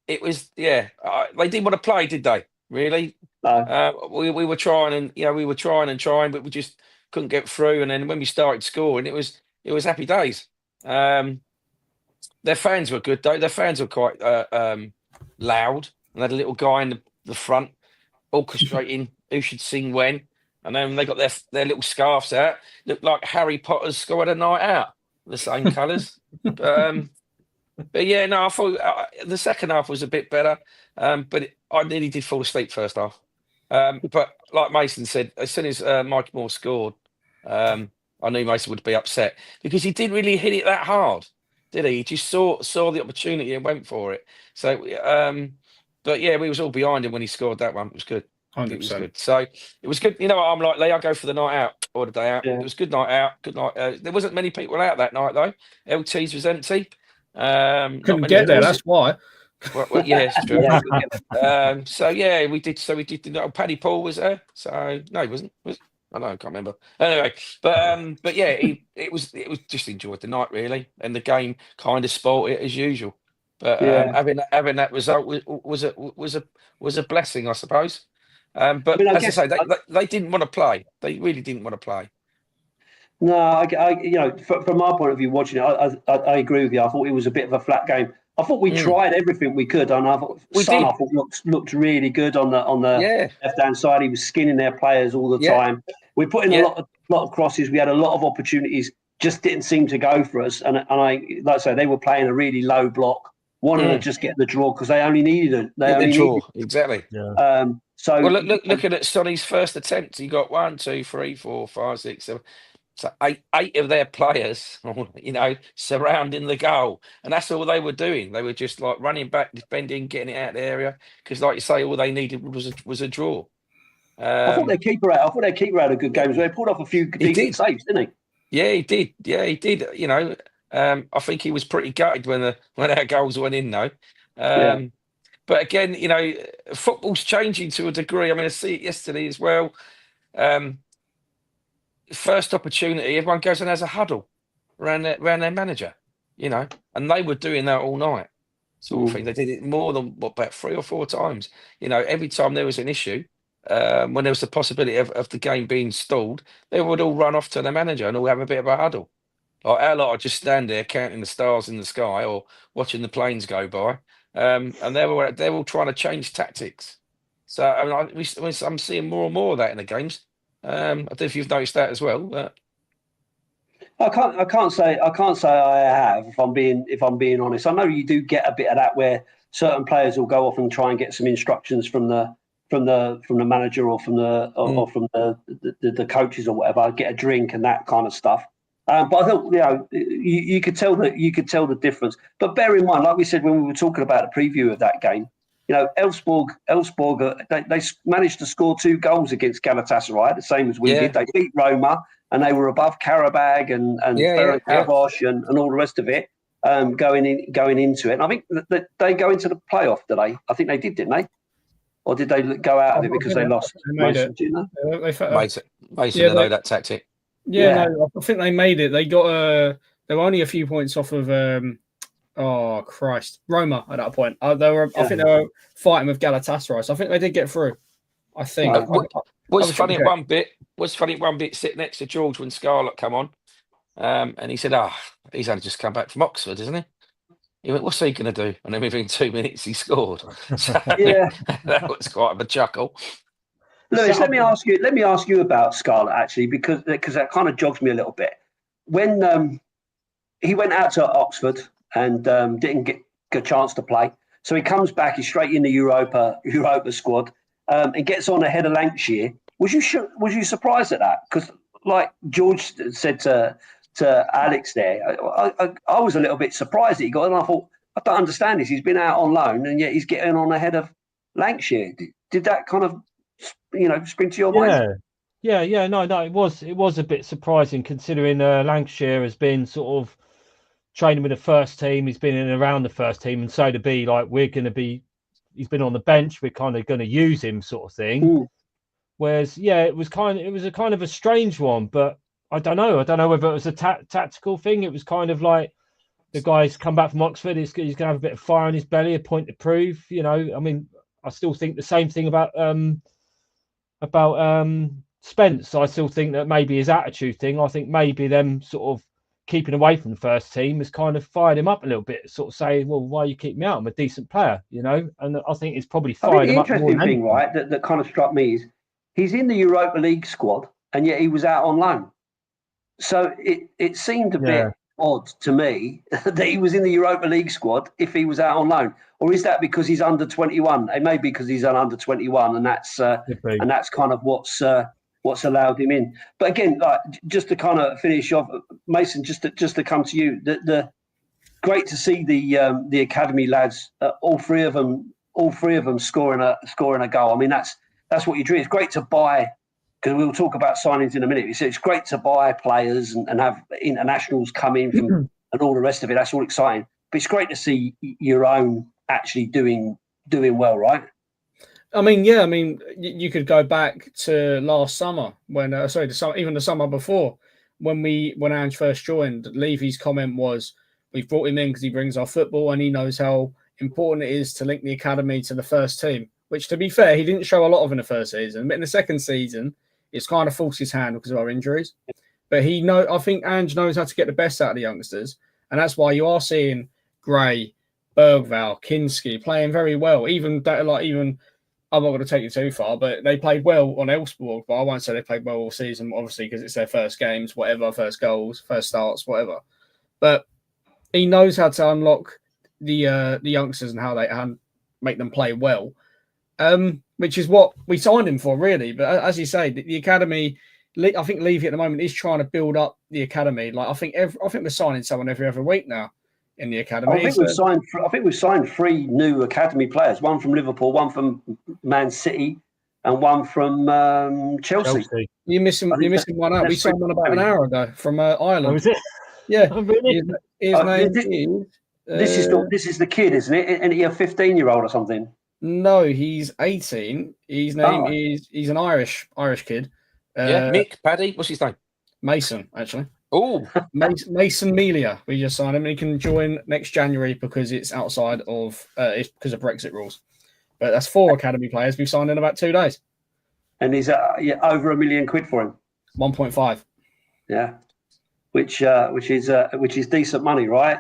It was they didn't want to play, did they? Really? No. We were trying and we were trying, but we just couldn't get through. And then when we started scoring, it was happy days. Their fans were good though. Their fans were quite loud, and they had a little guy in the front orchestrating who should sing when. And then they got their little scarves out. Looked like Harry Potter's scored a night out. The same colours. I thought the second half was a bit better. But I nearly did fall asleep first half. But like Mason said, as soon as Mike Moore scored, I knew Mason would be upset because he didn't really hit it that hard, did he? He just saw the opportunity and went for it. So, we was all behind him when he scored that one. It was good. 100%. It was good. So it was good. You know what I'm like, Lee? I go for the night out or the day out. Yeah. It was a good night out. Good night. There wasn't many people out that night though. LT's was empty. Couldn't get there. That's why. Well, yeah, it's true. We did. So we did. Paddy Paul was there. So no, he wasn't. I don't know. I can't remember. Anyway, but yeah, it was just enjoyed the night really, and the game kind of spoilt it as usual. But having that result was a blessing, I suppose. But as I say, they didn't want to play. They really didn't want to play. No, from my point of view, watching it, I agree with you. I thought it was a bit of a flat game. I thought we tried everything we could, and I thought Son looked really good on the left hand side. He was skinning their players all the time. We put in a lot of crosses. We had a lot of opportunities. Just didn't seem to go for us. And like I say, they were playing a really low block. Wanted to just get the draw because they only needed it. They only needed exactly. Yeah. So looking at Sonny's first attempt, he got 1, 2, 3, 4, 5, 6, 7. So eight of their players, surrounding the goal, and that's all they were doing. They were just like running back, defending, getting it out of the area. Because, like you say, all they needed was a draw. I thought their keeper had a good game as well. He pulled off a few decent saves, didn't he? Yeah, he did. Yeah, he did. I think he was pretty gutted when our goals went in, though. But again, football's changing to a degree. I mean, I see it yesterday as well. First opportunity, everyone goes and has a huddle around their manager, and they were doing that all night, sort of thing. They did it more than about 3 or 4 times. Every time there was an issue, when there was the possibility of the game being stalled, they would all run off to their manager and all have a bit of a huddle. Like our lot would just stand there counting the stars in the sky or watching the planes go by, and they're all trying to change tactics. So I mean, I'm seeing more and more of that in the games. I don't know if you've noticed that as well. But... I can't say I have. If I'm being honest, I know you do get a bit of that where certain players will go off and try and get some instructions from the manager or from the coaches or whatever. Get a drink and that kind of stuff. But I thought you could tell the difference. But bear in mind, like we said when we were talking about the preview of that game. Elfsborg, they managed to score 2 goals against Galatasaray, the same as we did. They beat Roma, and they were above Carabao and Ferencváros and all the rest of it going into it. And I think that they go into the playoff, did they? I think they did, didn't they? Or did they go out of it because they lost? Mason, do you know? Mason, they know that tactic. No, I think they made it. They got they were only a few points off of Roma at that point. I think they were fighting with Galatasaray, so I think they did get through. I think. What's funny at one bit, sit next to George when Scarlett come on, and he said, he's only just come back from Oxford, isn't he? He went, what's he going to do? And then within 2 minutes, he scored. So, that was quite of a chuckle. Lewis, let me ask you about Scarlett actually, because that kind of jogs me a little bit. When he went out to Oxford and didn't get a chance to play, so he comes back, he's straight in the Europa squad, and gets on ahead of Lancashire. Was you surprised at that? Because like George said to Alex there, I was a little bit surprised that he got, and I thought, I don't understand this. He's been out on loan, and yet he's getting on ahead of Lancashire. Did that kind of spring to your mind? Yeah. No, it was a bit surprising considering Lancashire has been sort of training with the first team. He's been in and around the first team, and so to be like he's been on the bench. We're kind of going to use him, sort of thing. Whereas, it was a kind of a strange one, but I don't know whether it was a tactical thing. It was kind of like the guy's come back from Oxford. He's going to have a bit of fire in his belly, a point to prove. I mean, I still think the same thing about Spence. I still think that maybe his attitude thing. I think maybe them sort of keeping away from the first team has kind of fired him up a little bit. Sort of saying, "Well, why you keep me out? I'm a decent player," And I think it's probably fired him up. The interesting thing, right, that kind of struck me is he's in the Europa League squad, and yet he was out on loan. So it seemed a bit odd to me that he was in the Europa League squad if he was out on loan. Or is that because he's under 21? It may be because he's under 21, and that's kind of what's allowed him in. But again, like, just to kind of finish off, Mason, just to come to you, the great to see the academy lads, all three of them scoring a goal. I mean, that's what you dream. It's great to buy, because we'll talk about signings in a minute. It's great to buy players and have internationals come in from, and all the rest of it. That's all exciting. But it's great to see your own actually doing well, right? I mean, you could go back to last summer when, even the summer before, when Ange first joined. Levy's comment was, "We've brought him in because he brings our football and he knows how important it is to link the academy to the first team." Which, to be fair, he didn't show a lot of in the first season, but in the second season, it's kind of forced his hand because of our injuries. But I think Ange knows how to get the best out of the youngsters, and that's why you are seeing Gray, Bergvall, Kinski playing very well. Even I'm not going to take you too far, but they played well on Elfsborg. But I won't say they played well all season, obviously, because it's their first games, whatever, first goals, first starts, whatever. But he knows how to unlock the youngsters and how they make them play well. Which is what we signed him for, really. But as you say, the academy, I think Levy at the moment is trying to build up the academy. Like I think we're signing someone every other week now in the academy. I think we've signed 3 new academy players. One from Liverpool, one from Man City, and one from Chelsea. You're missing one out. We signed one about an hour ago from Ireland. Oh, was it? Yeah. Oh, really? His name is This is the kid, isn't it? And he a 15-year-old or something? No, he's 18. His name he's an Irish kid. Mick, Paddy, what's his name? Mason, actually. Oh, Mason Melia. We just signed him. He can join next January because it's outside of it's because of Brexit rules. But that's 4 academy players we've signed in about 2 days. And he's over £1 million for him. 1.5. Yeah, which is decent money, right?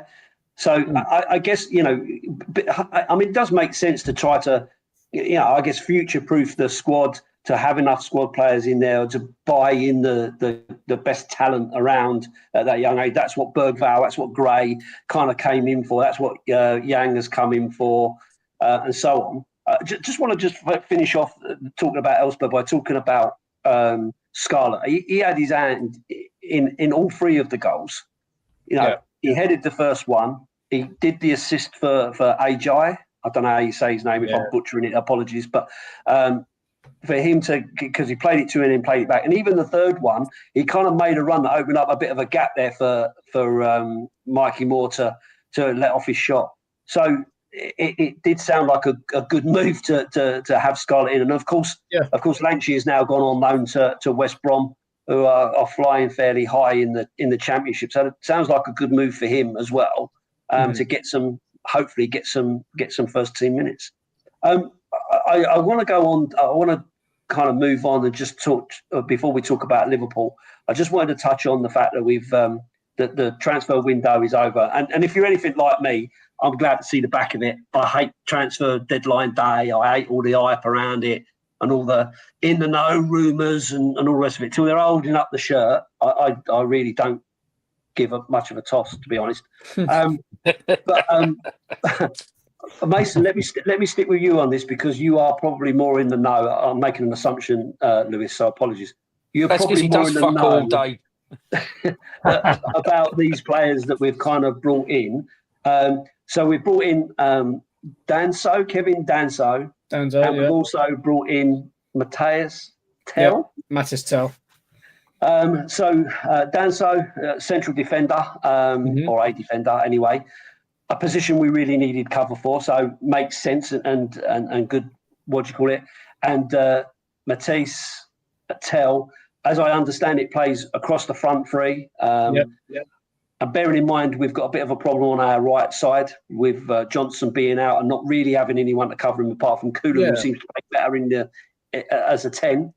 So I guess it does make sense to try to, I guess future-proof the squad, to have enough squad players in there to buy in the best talent around at that young age. That's what Bergvall, that's what Gray kind of came in for. That's what Yang has come in for, and so on. Just want to finish off talking about Elfsborg by talking about Scarlett. He had his hand in all 3 of the goals. He headed the first one. He did the assist for Ajay. I don't know how you say his name. If I'm butchering it, apologies. But for him because he played it to him and played it back. And even the third one, he kind of made a run that opened up a bit of a gap there for Mikey Moore to let off his shot. So it did sound like a good move to have Scarlett in. And of course, Lanchy has now gone on loan to West Brom, who are flying fairly high in the Championship. So it sounds like a good move for him as well, to hopefully get some first team minutes. I want to go on. I want to kind of move on and just talk before we talk about Liverpool. I just wanted to touch on the fact that we've that the transfer window is over. And if you're anything like me, I'm glad to see the back of it. I hate transfer deadline day. I hate all the hype around it and all the in the know rumours and all the rest of it. Till they're holding up the shirt, I really don't give much of a toss, to be honest. Mason, let me stick with you on this because you are probably more in the know. I'm making an assumption, Lewis, so apologies. You're that's probably more in the fuck know all day. about these players that we've kind of brought in. So we've brought in Kevin Danso, and we've also brought in Matthias Tell. Matthias Tell. So Danso, central defender, or a defender anyway, a position we really needed cover for, so makes sense and good, what do you call it? And Matthias Tell, as I understand it, plays across the front 3. And bearing in mind, we've got a bit of a problem on our right side with Johnson being out and not really having anyone to cover him apart from Kula, who seems to play better as a 10.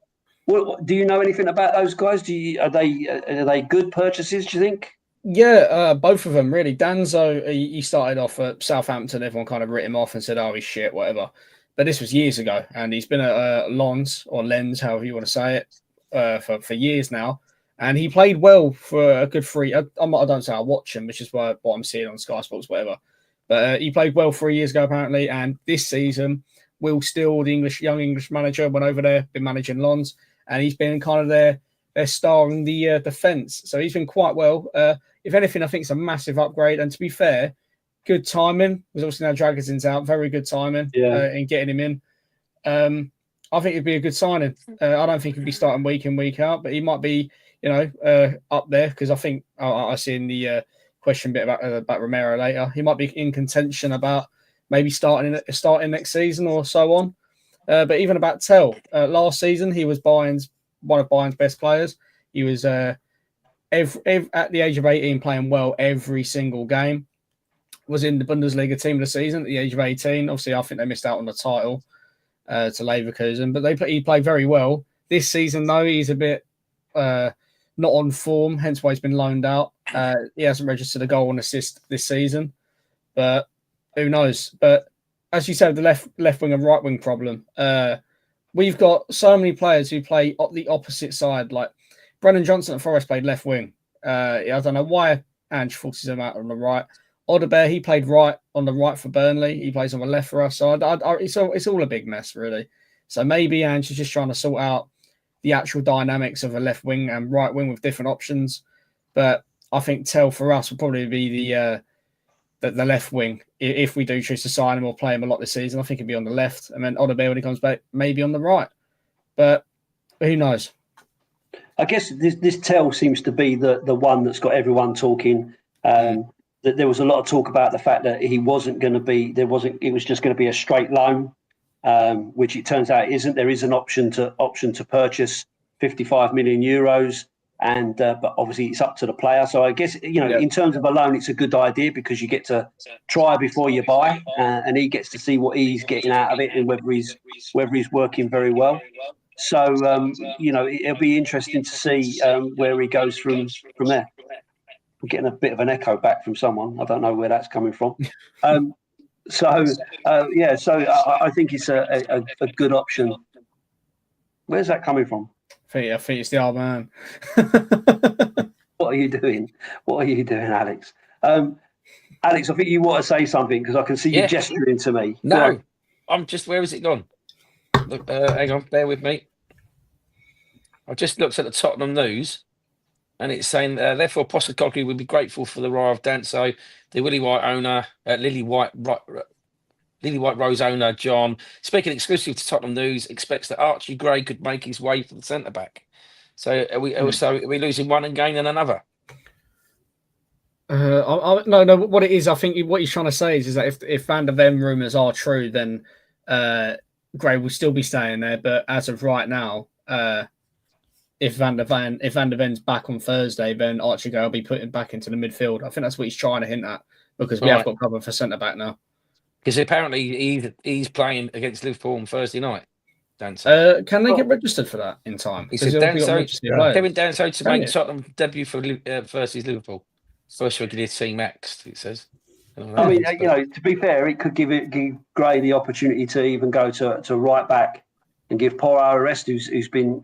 Do you know anything about those guys? Are they good purchases, do you think? Yeah, both of them, really. Danzo, he started off at Southampton. Everyone kind of writ him off and said, oh, he's shit, whatever. But this was years ago, and he's been at Lens, or Lens, however you want to say it, for years now. And he played well for a good 3. I don't say I watch him, which is what I'm seeing on Sky Sports, whatever. But he played well 3 years ago, apparently. And this season, Will Steele, the young English manager, went over there, been managing Lens, and he's been kind of their star in the defence. So he's been quite well. If anything, I think it's a massive upgrade. And to be fair, good timing. Because obviously now Dragon's out. Very good timing in getting him in. I think it'd be a good signing. I don't think he'd be starting week in, week out, but he might be, up there because I think I see in the question bit about Romero later. He might be in contention about maybe starting next season or so on. But even about Tell, last season he was one of Bayern's best players. He was at the age of 18 playing well every single game. Was in the Bundesliga team of the season at the age of 18. Obviously, I think they missed out on the title to Leverkusen, but he played very well. This season, though, he's a bit not on form, hence why he's been loaned out. He hasn't registered a goal and assist this season, but who knows? But as you said, the left wing and right wing problem. We've got so many players who play the opposite side. Like Brennan Johnson at Forest played left wing. I don't know why Ange forces him out on the right. Odebear, he played on the right for Burnley. He plays on the left for us. So it's all a big mess, really. So maybe Ange is just trying to sort out the actual dynamics of a left wing and right wing with different options. But I think Tell for us will probably be the left wing if we do choose to sign him or play him a lot this season. I think he'll be on the left, and then Odebear when he comes back maybe on the right. But who knows? I guess this Tell seems to be the one that's got everyone talking. that there was a lot of talk about the fact that he wasn't going to be. It was just going to be a straight loan, which it turns out isn't. There is an option to purchase 55 million euros. And but obviously it's up to the player. So I guess in terms of a loan, it's a good idea because you get to try before you buy, and he gets to see what he's getting out of it and whether he's working very well. So it'll be interesting to see where he goes from there. I'm getting a bit of an echo back from someone. I don't know where that's coming from. So I think it's a good option. Where's that coming from? I think it's the old man. What are you doing? Alex? Alex, I think you want to say something because I can see you gesturing to me. No, I'm just. Where has it gone? Look, hang on, bear with me. I've just looked at the Tottenham news, and it's saying therefore Postecoglou would be grateful for the arrival of Danso, the Lily White Rose owner John, speaking exclusively to Tottenham News, expects that Archie Gray could make his way to the centre back. So are we losing one and gaining another? No. What it is, I think what he's trying to say is that if Van der Ven rumours are true, then Gray will still be staying there. But as of right now, if Van der Ven's back on Thursday, then Archie Gray will be put back into the midfield. I think that's what he's trying to hint at because we have got cover for centre back now. Because apparently he's playing against Liverpool on Thursday night. Danso. Can they get registered for that in time? He said Kevin Danso to make Tottenham debut for versus Liverpool. First regular team max, it says. I mean, to be fair, it could give Gray the opportunity to even go to right back and give Paul a rest, who's been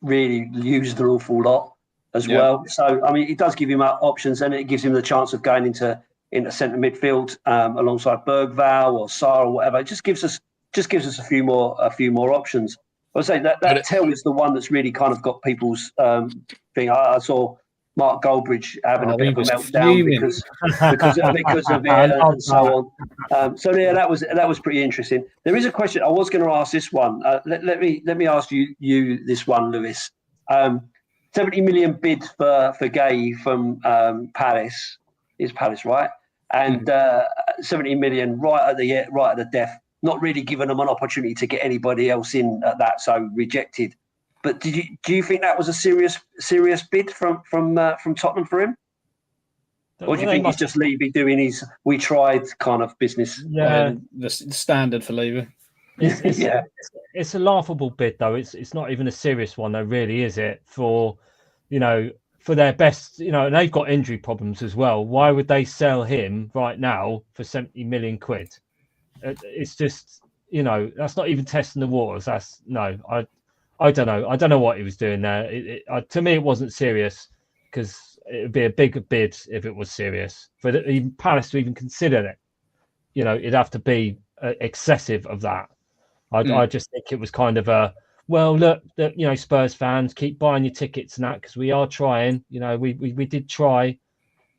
really used an awful lot as well. So I mean, it does give him options, and it gives him the chance of going into centre midfield alongside Bergvall or Sarr or whatever. It just gives us a few more options. I would say that Tell is the one that's really kind of got people's thing. I saw Mark Goldbridge having a bit of a meltdown because of it and so on. So yeah, that was pretty interesting. There is a question I was going to ask this one. Let me ask you this one, Lewis. 70 million bid for Gay from Palace. Is Palace right? And 70 million right at the death. Not really giving them an opportunity to get anybody else in at that, so rejected. But do you think that was a serious bid from Tottenham for him? Or do you think he's just Levy doing his "we tried" kind of business? Yeah, the standard for Levy. It's a laughable bid though. It's not even a serious one though, really, is it? For their best, and they've got injury problems as well. Why would they sell him right now for 70 million quid? It's just, that's not even testing the waters. I don't know. I don't know what he was doing there. To me, it wasn't serious because it would be a bigger bid if it was serious. For Palace to even consider it, it'd have to be excessive of that. I just think it was kind of a, well, look, Spurs fans, keep buying your tickets and that because we are trying. We did try.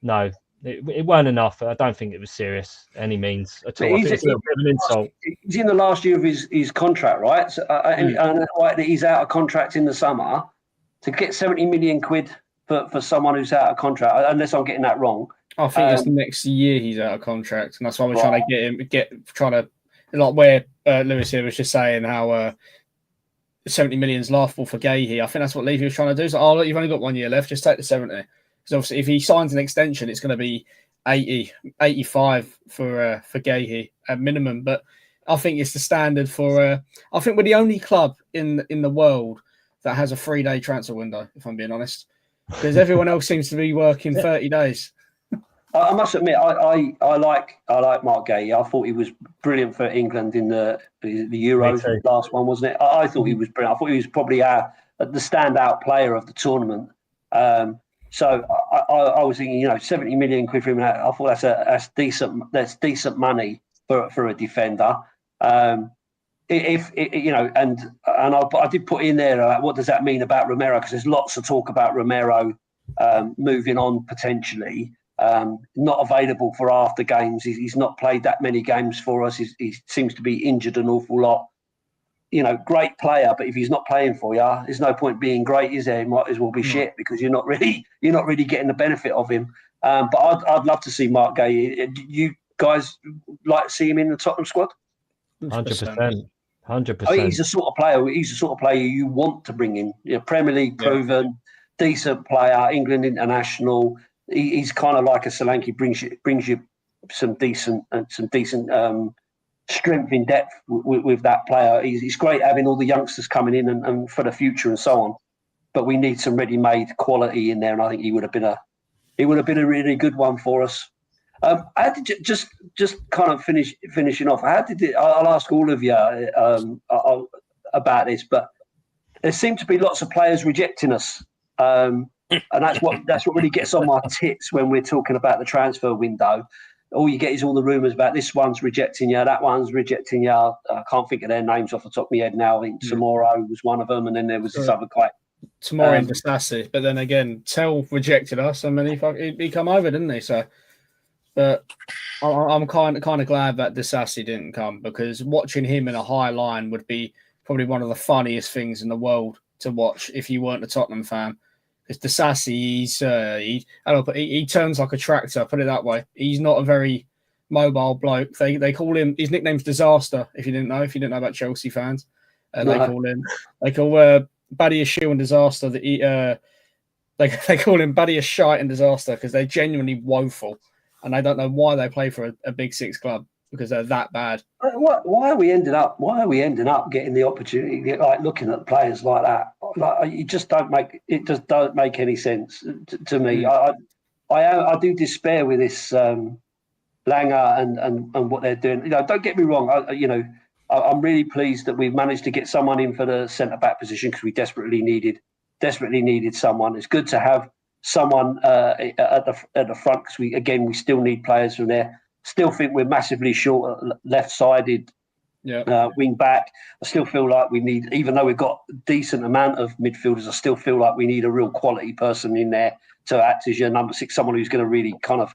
No, it weren't enough. I don't think it was serious any means at all. It's a bit of an insult. He's in the last year of his contract, right? So, and he's out of contract in the summer. To get 70 million quid for someone who's out of contract, unless I'm getting that wrong. I think it's the next year he's out of contract, and that's why we're trying to like where Lewis here was just saying how 70 million is laughable for Gahey. I think that's what Levy was trying to do. So, look, you've only got 1 year left. Just take the 70. Because obviously, if he signs an extension, it's going to be 80, 85 for Gahey at minimum. But I think it's the standard for. I think we're the only club in the world that has a 3-day transfer window. If I'm being honest, because everyone else seems to be working 30 days. I must admit, I like Mark Gahey. I thought he was brilliant for England in the Euros, last one, wasn't it? I thought he was brilliant. I thought he was probably the standout player of the tournament. So I was thinking, 70 million quid for him. I thought that's decent money for a defender. I did put in there what does that mean about Romero, because there's lots of talk about Romero moving on potentially. Not available for after games. He's not played that many games for us. He seems to be injured an awful lot. Great player, but if he's not playing for you, there's no point being great, is there? He might as well be shit because you're not really getting the benefit of him. But I'd love to see Mark Gay. You guys like to see him in the Tottenham squad? 100%. 100%. I mean, he's the sort of player. He's the sort of player you want to bring in. Premier League proven, decent player, England international. He's kind of like a Solanke. Brings you some decent strength in depth with that player. He's great having all the youngsters coming in and for the future and so on. But we need some ready-made quality in there, and I think he would have been a really good one for us. How did you, just kind of finishing off? How did it? I'll ask all of you about this, but there seem to be lots of players rejecting us, and that's what really gets on my tits when we're talking about the transfer window. All you get is all the rumours about this one's rejecting you, that one's rejecting you. I can't think of their names off the top of my head now. I think Tomorrow was one of them, and then there was this other guy. Tomorrow and Disassi, but then again, Tell rejected us, and then he come over, didn't he? So, but I'm kind of glad that Disassi didn't come, because watching him in a high line would be probably one of the funniest things in the world to watch if you weren't a Tottenham fan. Because Disassi, he turns like a tractor. Put it that way. He's not a very mobile bloke. They call him, his nickname's Disaster. If you didn't know about Chelsea fans, they call Buddy a shoe and disaster. That they call him Buddy a shite and disaster because they're genuinely woeful, and I don't know why they play for a Big Six club, because they're that bad. Why are we ending up getting the opportunity, like looking at players like that? Like, you just don't make any sense to me. I do despair with this Langer and what they're doing. Don't get me wrong. I'm really pleased that we've managed to get someone in for the centre back position, because we desperately needed someone. It's good to have someone at the front, because we still need players from there. Still think we're massively short at left-sided wing back. I still feel like we need, even though we've got a decent amount of midfielders, I still feel like we need a real quality person in there to act as your number 6, someone who's going to really kind of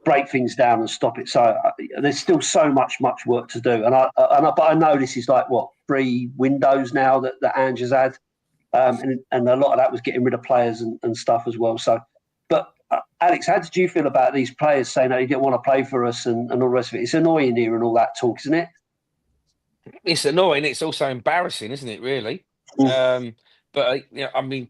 break things down and stop it. So there's still so much work to do. But I know this is like 3 windows now that Ange has had, and a lot of that was getting rid of players and stuff as well. So, but Alex, how did you feel about these players saying that they didn't want to play for us and all the rest of it? It's annoying hearing all that talk, isn't it? It's annoying. It's also embarrassing, isn't it? Really. But I mean,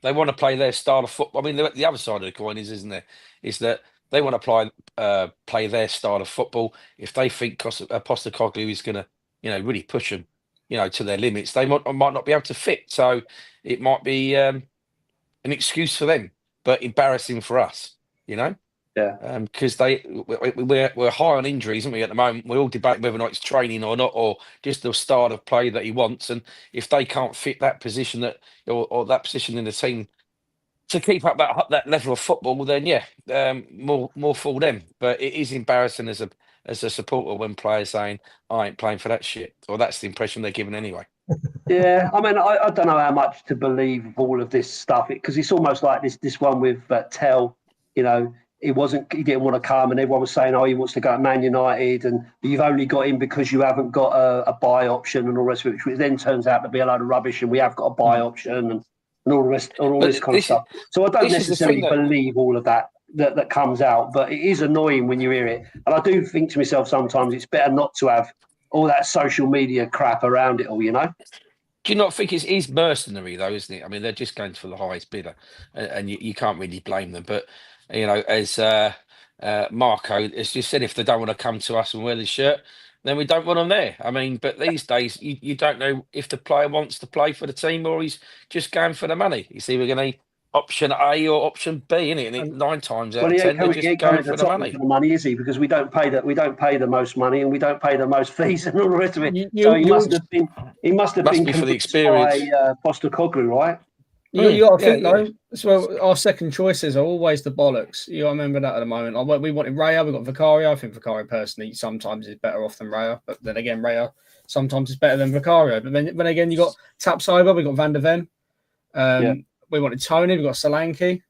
they want to play their style of football. I mean, the other side of the coin isn't there? Is that they want to play their style of football. If they think Postecoglou is going to, really push them, to their limits, they might not be able to fit. So it might be an excuse for them, but embarrassing for us, Yeah. Because we're high on injuries, aren't we, at the moment? We're all debating whether or not it's training or not, or just the style of play that he wants. And if they can't fit that position or that position in the team to keep up that level of football, well, then more for them. But it is embarrassing as a supporter when players saying, "I ain't playing for that shit," or that's the impression they're given anyway. Yeah, I mean, I don't know how much to believe of all of this stuff, because it's almost like this one with Tell. He didn't want to come, and everyone was saying, "Oh, he wants to go to Man United," and you've only got him because you haven't got a buy option and all the rest of it, which then turns out to be a load of rubbish, and we have got a buy option and all the rest, all this kind of stuff. So I don't necessarily believe all of that comes out, but it is annoying when you hear it. And I do think to myself sometimes it's better not to have all that social media crap around it all, Do you not think it's mercenary though, isn't it? I mean, they're just going for the highest bidder, and you can't really blame them. But as Marco has just said, if they don't want to come to us and wear the shirt, then we don't want them there. I mean, but these days you don't know if the player wants to play for the team or he's just going for the money. You see, we're going to option A or option B, isn't it? And 9 times out of 10, they're just going for the money. For the money, is he? Because we don't pay the most money, and we don't pay the most fees and all the rest of it. So he must have been for the experience by Postecoglou, right? You got to think though. So our second choices are always the bollocks. You got to remember that at the moment. We wanted Raya, we got Vicario. I think Vicario personally sometimes is better off than Raya, but then again, Raya sometimes is better than Vicario. But then again, you got Tapsoba, we got Van der Ven. We wanted Tony, we got Solanke.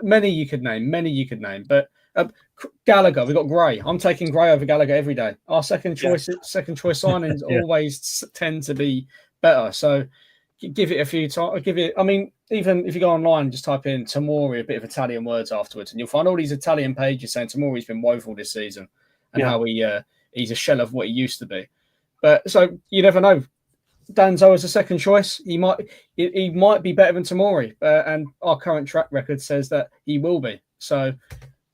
Many you could name. But Gallagher, we got Gray. I'm taking Gray over Gallagher every day. Our second choice signings always tend to be better. So give it a few times. I mean, even if you go online, just type in Tomori, a bit of Italian words afterwards, and you'll find all these Italian pages saying Tomori's been woeful this season and how he's a shell of what he used to be. But so you never know. Danzo as a second choice, he might be better than Tomori, and our current track record says that he will be. So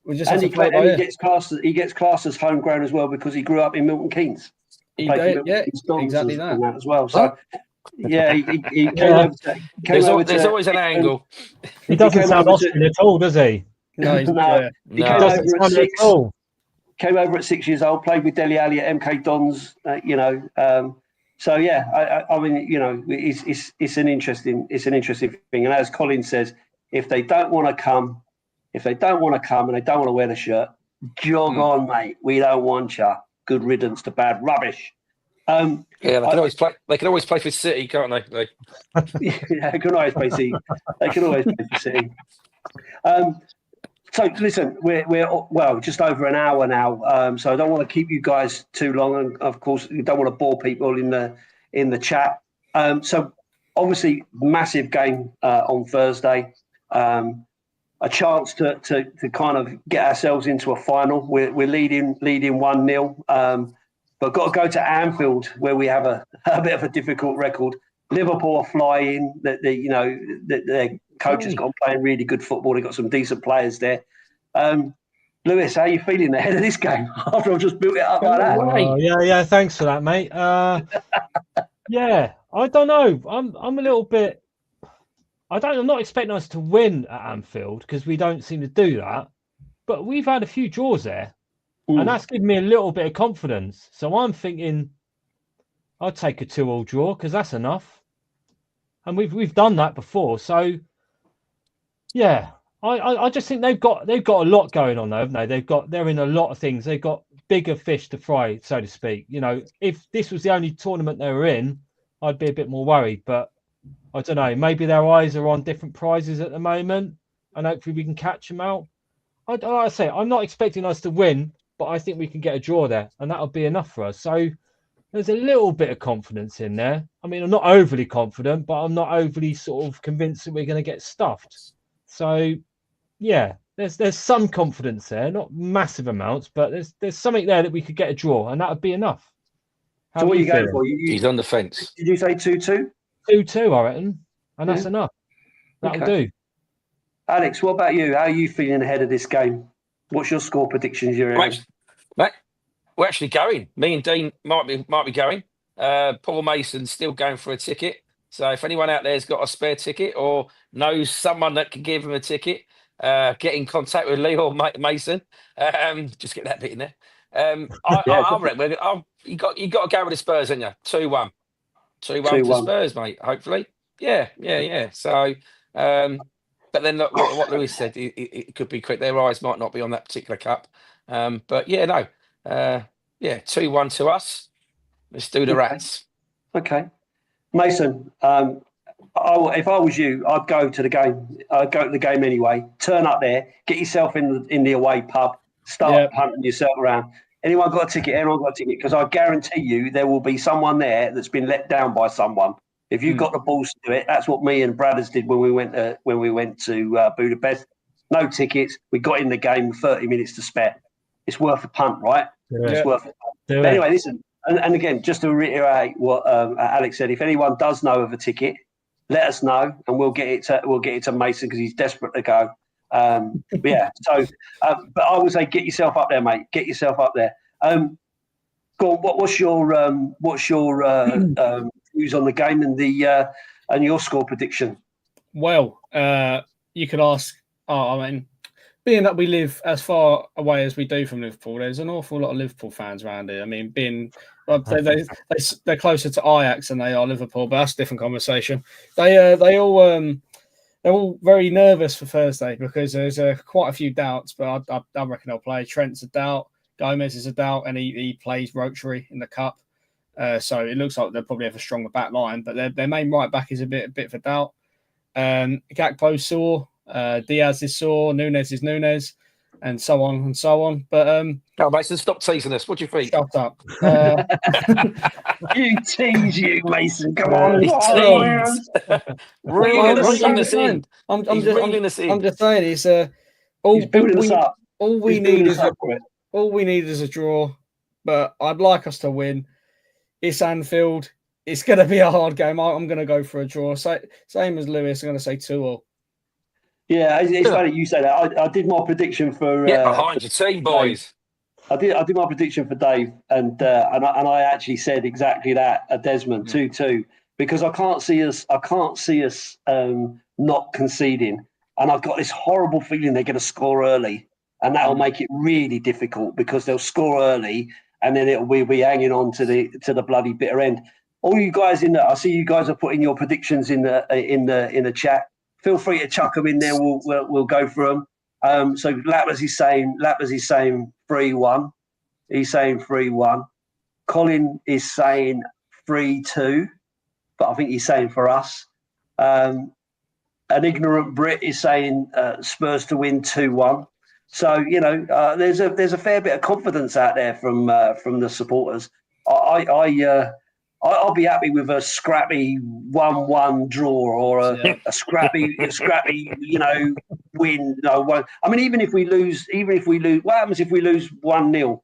we just he gets classed as homegrown as well because he grew up in Milton Keynes. Exactly that as well. So yeah, he came over. There's always an angle. He doesn't sound Austrian at all, does he? No, he came over at 6. Came over at 6 years old. Played with Dele Alli at MK Dons. So yeah, I mean, it's an interesting thing. And as Colin says, if they don't want to come and they don't want to wear the shirt, jog on, mate. We don't want you. Good riddance to bad rubbish. They can always play. They can always play for City, can't they? Yeah, they can always play City. They can always play for City. So listen, we're just over an hour now. So I don't want to keep you guys too long, and of course, you don't want to bore people in the chat. So obviously, massive game on Thursday. A chance to kind of get ourselves into a final. We're leading 1-0. But got to go to Anfield where we have a bit of a difficult record. Liverpool are flying. Their coach has got them playing really good football. They've got some decent players there. Lewis, how are you feeling ahead of this game after I've just built it up like that? Yeah. Thanks for that, mate. Yeah, I don't know. I'm a little bit. I'm not expecting us to win at Anfield because we don't seem to do that. But we've had a few draws there. And that's given me a little bit of confidence. So I'm thinking I'll take a 2-2 draw because that's enough. And we've done that before. So yeah, I just think they've got a lot going on, though, haven't they? They're in a lot of things. They've got bigger fish to fry, so to speak. If this was the only tournament they were in, I'd be a bit more worried. But I don't know. Maybe their eyes are on different prizes at the moment, and hopefully we can catch them out. Like I say, I'm not expecting us to win, but I think we can get a draw there, and that'll be enough for us. So there's a little bit of confidence in there. I mean, I'm not overly confident, but I'm not overly sort of convinced that we're going to get stuffed. So yeah, there's some confidence there, not massive amounts, but there's something there that we could get a draw, and that would be enough. So what are you going for? He's on the fence. Did you say 2-2? 2-2, I reckon, and that's enough. That'll do. Alex, what about you? How are you feeling ahead of this game? What's your score predictions? We're actually going. Me and Dean might be going. Paul Mason's still going for a ticket. So if anyone out there's got a spare ticket or knows someone that can give him a ticket, get in contact with Lee or Mason. Just get that bit in there. I reckon you got to go with the Spurs, haven't you? 2-1. 2-1 to Spurs, mate. Hopefully. Yeah. So, but then what Lewis said, it could be quick. Their eyes might not be on that particular cup. But yeah, no. 2-1 to us. Let's do the Rats. Okay. Mason, if I was you, I'd go to the game. I'd go to the game anyway. Turn up there, get yourself in the away pub, start hunting yourself around. Anyone got a ticket? Anyone got a ticket? Because I guarantee you there will be someone there that's been let down by someone. If you've got the balls to do it, that's what me and Bradders did when we went to Budapest. No tickets. We got in the game with 30 minutes to spare. It's worth a punt, right? It's worth a punt. But anyway, listen. And again, just to reiterate what Alex said, if anyone does know of a ticket, let us know, and we'll get it to Mason because he's desperate to go. But I would say get yourself up there, mate. Get yourself up there. Go on, what's your views on the game and your score prediction? Well, you could ask. Being that we live as far away as we do from Liverpool, there's an awful lot of Liverpool fans around here. I mean, they're closer to Ajax than they are Liverpool, but that's a different conversation. They're all very nervous for Thursday because there's quite a few doubts, but I reckon they'll play. Trent's a doubt, Gomez is a doubt, and he plays Rotary in the cup. So it looks like they'll probably have a stronger back line, but their main right back is a bit of a doubt. Gakpo's sore. Diaz is sore. Nunes is Nunes. and so on and so on. But Oh, Mason, stop teasing us. What do you think? shut up. You tease, you Mason. Come on. He's teased. reeling us in. He's reeling us in. I'm just saying, it's He's building us up. all we need is a draw. But I'd like us to win. It's Anfield. It's going to be a hard game. I'm going to go for a draw. Same as Lewis. I'm going to say 2-2. Yeah, it's funny you say that. I did my prediction for Get behind your team, boys. I did my prediction for Dave, and I actually said exactly that. Desmond 2-2, because I can't see us not conceding, and I've got this horrible feeling they're going to score early, and that'll make it really difficult because they'll score early, and then we'll be hanging on to the bloody bitter end. All you guys I see you guys are putting your predictions in the chat. Feel free to chuck them in there. We'll go through them. So Lappers is saying 3-1. He's saying 3-1. Colin is saying 3-2, but I think he's saying for us. An ignorant Brit is saying Spurs to win 2-1. So there's a fair bit of confidence out there from the supporters. I'll be happy with a scrappy 1-1 draw or a scrappy win. No, I mean, even if we lose, what happens if we lose 1-0?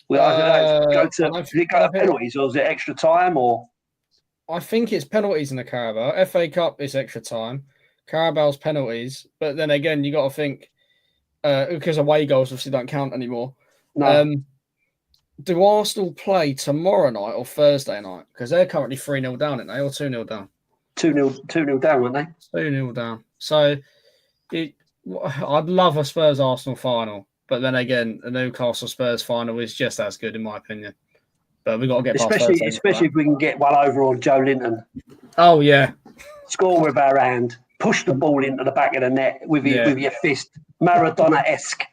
Go to penalties, or is it extra time? Or I think it's penalties in the Carabao. FA Cup is extra time. Carabao's penalties, but then again, you got to think because away goals obviously don't count anymore. No. Do Arsenal play tomorrow night or Thursday night? Because they're currently 3-0 down, aren't they? Or 2-0 down? 2-0 down, weren't they? 2-0 down. So I'd love a Spurs-Arsenal final. But then again, a Newcastle-Spurs final is just as good, in my opinion. But we've got to get past Thursday. Especially if we can get one over on Joe Linton. Oh, yeah. Score with our hand. Push the ball into the back of the net with your fist. Maradona-esque.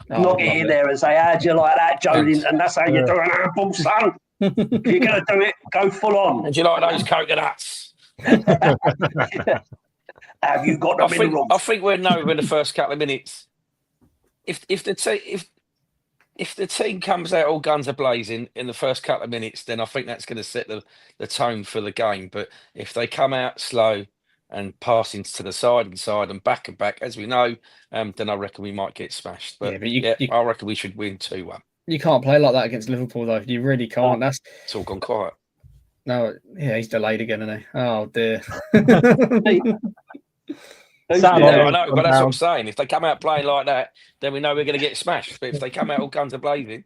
Knock it in there and say, how'd you like that, Joe Linton? That's how you do an handball, son. If you're going to do it, go full on. And do you like those coconuts? Have you got the minerals? I think we'll know in the first couple of minutes. If the team comes out all guns are blazing in the first couple of minutes, then I think that's going to set the tone for the game. But if they come out slow and passing to the side and back, as we know, then I reckon we might get smashed. But, I reckon we should win 2-1. You can't play like that against Liverpool, though. You really can't. It's all gone quiet. No, yeah, he's delayed again, isn't he? Oh, dear. I know, but that's what I'm saying. If they come out playing like that, then we know we're going to get smashed. But if they come out all guns are blazing...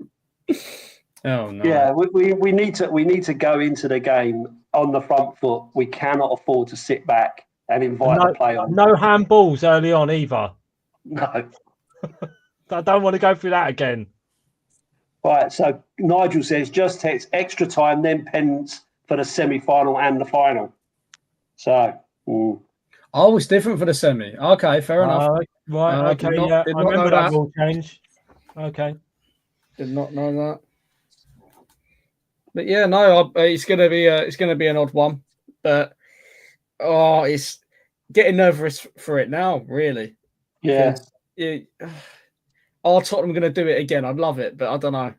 Oh, no. Yeah, we need to go into the game on the front foot. We cannot afford to sit back and invite the play on. No handballs early on either. No. I don't want to go through that again. Right, so Nigel says just text extra time, then pens for the semi-final and the final. So... Oh, it's different for the semi. Okay, fair enough. Right, okay, I remember that rule change. Okay. Did not know that. But yeah, no, it's gonna be an odd one. But it's getting nervous for it now, really. Yeah. Are Tottenham going to do it again? I'd love it, but I don't know.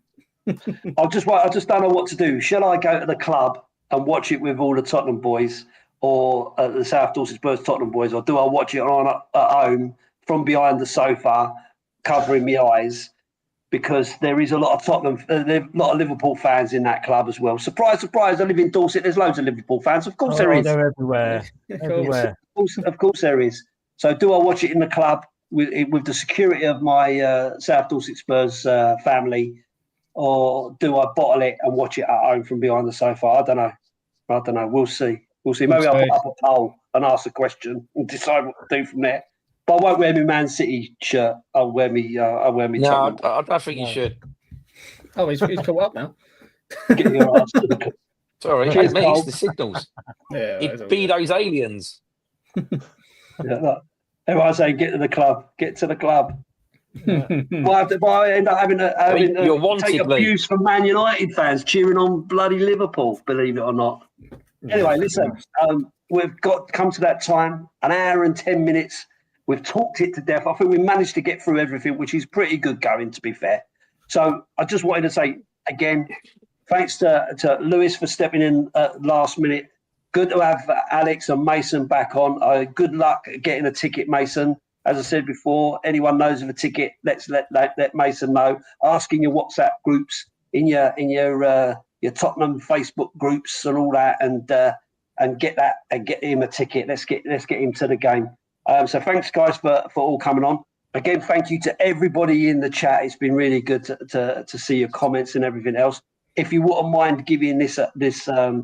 I just don't know what to do. Shall I go to the club and watch it with all the Tottenham boys, or the South Dorset Spurs Tottenham boys, or do I watch it at home from behind the sofa, covering my eyes? Because there is a lot of Tottenham, a lot of Liverpool fans in that club as well. Surprise, surprise! I live in Dorset. There's loads of Liverpool fans. Of course there is. They're everywhere. Everywhere. Of course there is. So do I watch it in the club with the security of my South Dorset Spurs family, or do I bottle it and watch it at home from behind the sofa? I don't know. We'll see. Maybe I'll put up a poll and ask a question and decide what to do from there. But I won't wear my Man City shirt. I'll wear me. No, Tottenham. I don't think you should. Oh, he's caught up now. Get your ass to the... Sorry, Cheers, it's the signals. Yeah, It'd be those aliens. Look, everyone's saying, "Get to the club. Get to the club." I end up having to take abuse from Man United fans cheering on bloody Liverpool. Believe it or not. Anyway, listen. We've come to that time. An hour and 10 minutes. We've talked it to death. I think we managed to get through everything, which is pretty good going, to be fair. So I just wanted to say, again, thanks to Lewis for stepping in last minute. Good to have Alex and Mason back on. Good luck getting a ticket, Mason. As I said before, anyone knows of a ticket, let Mason know. Ask in your WhatsApp groups, in your Tottenham Facebook groups and all that, and get him a ticket. Let's get him to the game. So thanks, guys, for all coming on. Again, thank you to everybody in the chat. It's been really good to see your comments and everything else. If you wouldn't mind giving this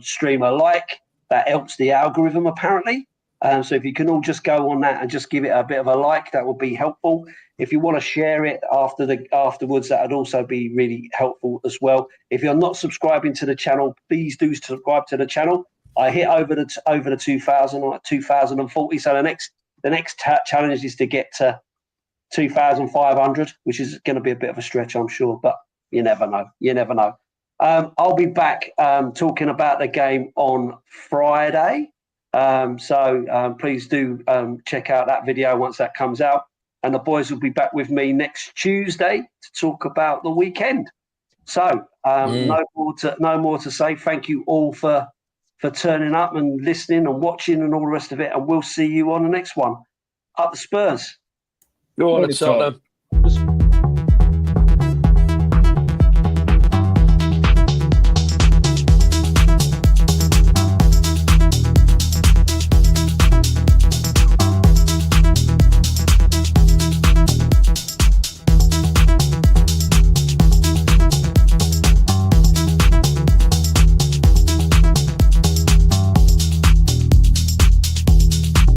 stream a like, that helps the algorithm apparently. So if you can all just go on that and just give it a bit of a like, that would be helpful. If you want to share it afterwards, that would also be really helpful as well. If you're not subscribing to the channel, please do subscribe to the channel. I hit over the 2,000 or 2,040. So the next challenge is to get to 2,500, which is going to be a bit of a stretch, I'm sure, but you never know. You never know. I'll be back talking about the game on Friday. So please do check out that video once that comes out. And the boys will be back with me next Tuesday to talk about the weekend. So no more to say. Thank you all for turning up and listening and watching and all the rest of it. And we'll see you on the next one. Up the Spurs. Go on, Tottenham.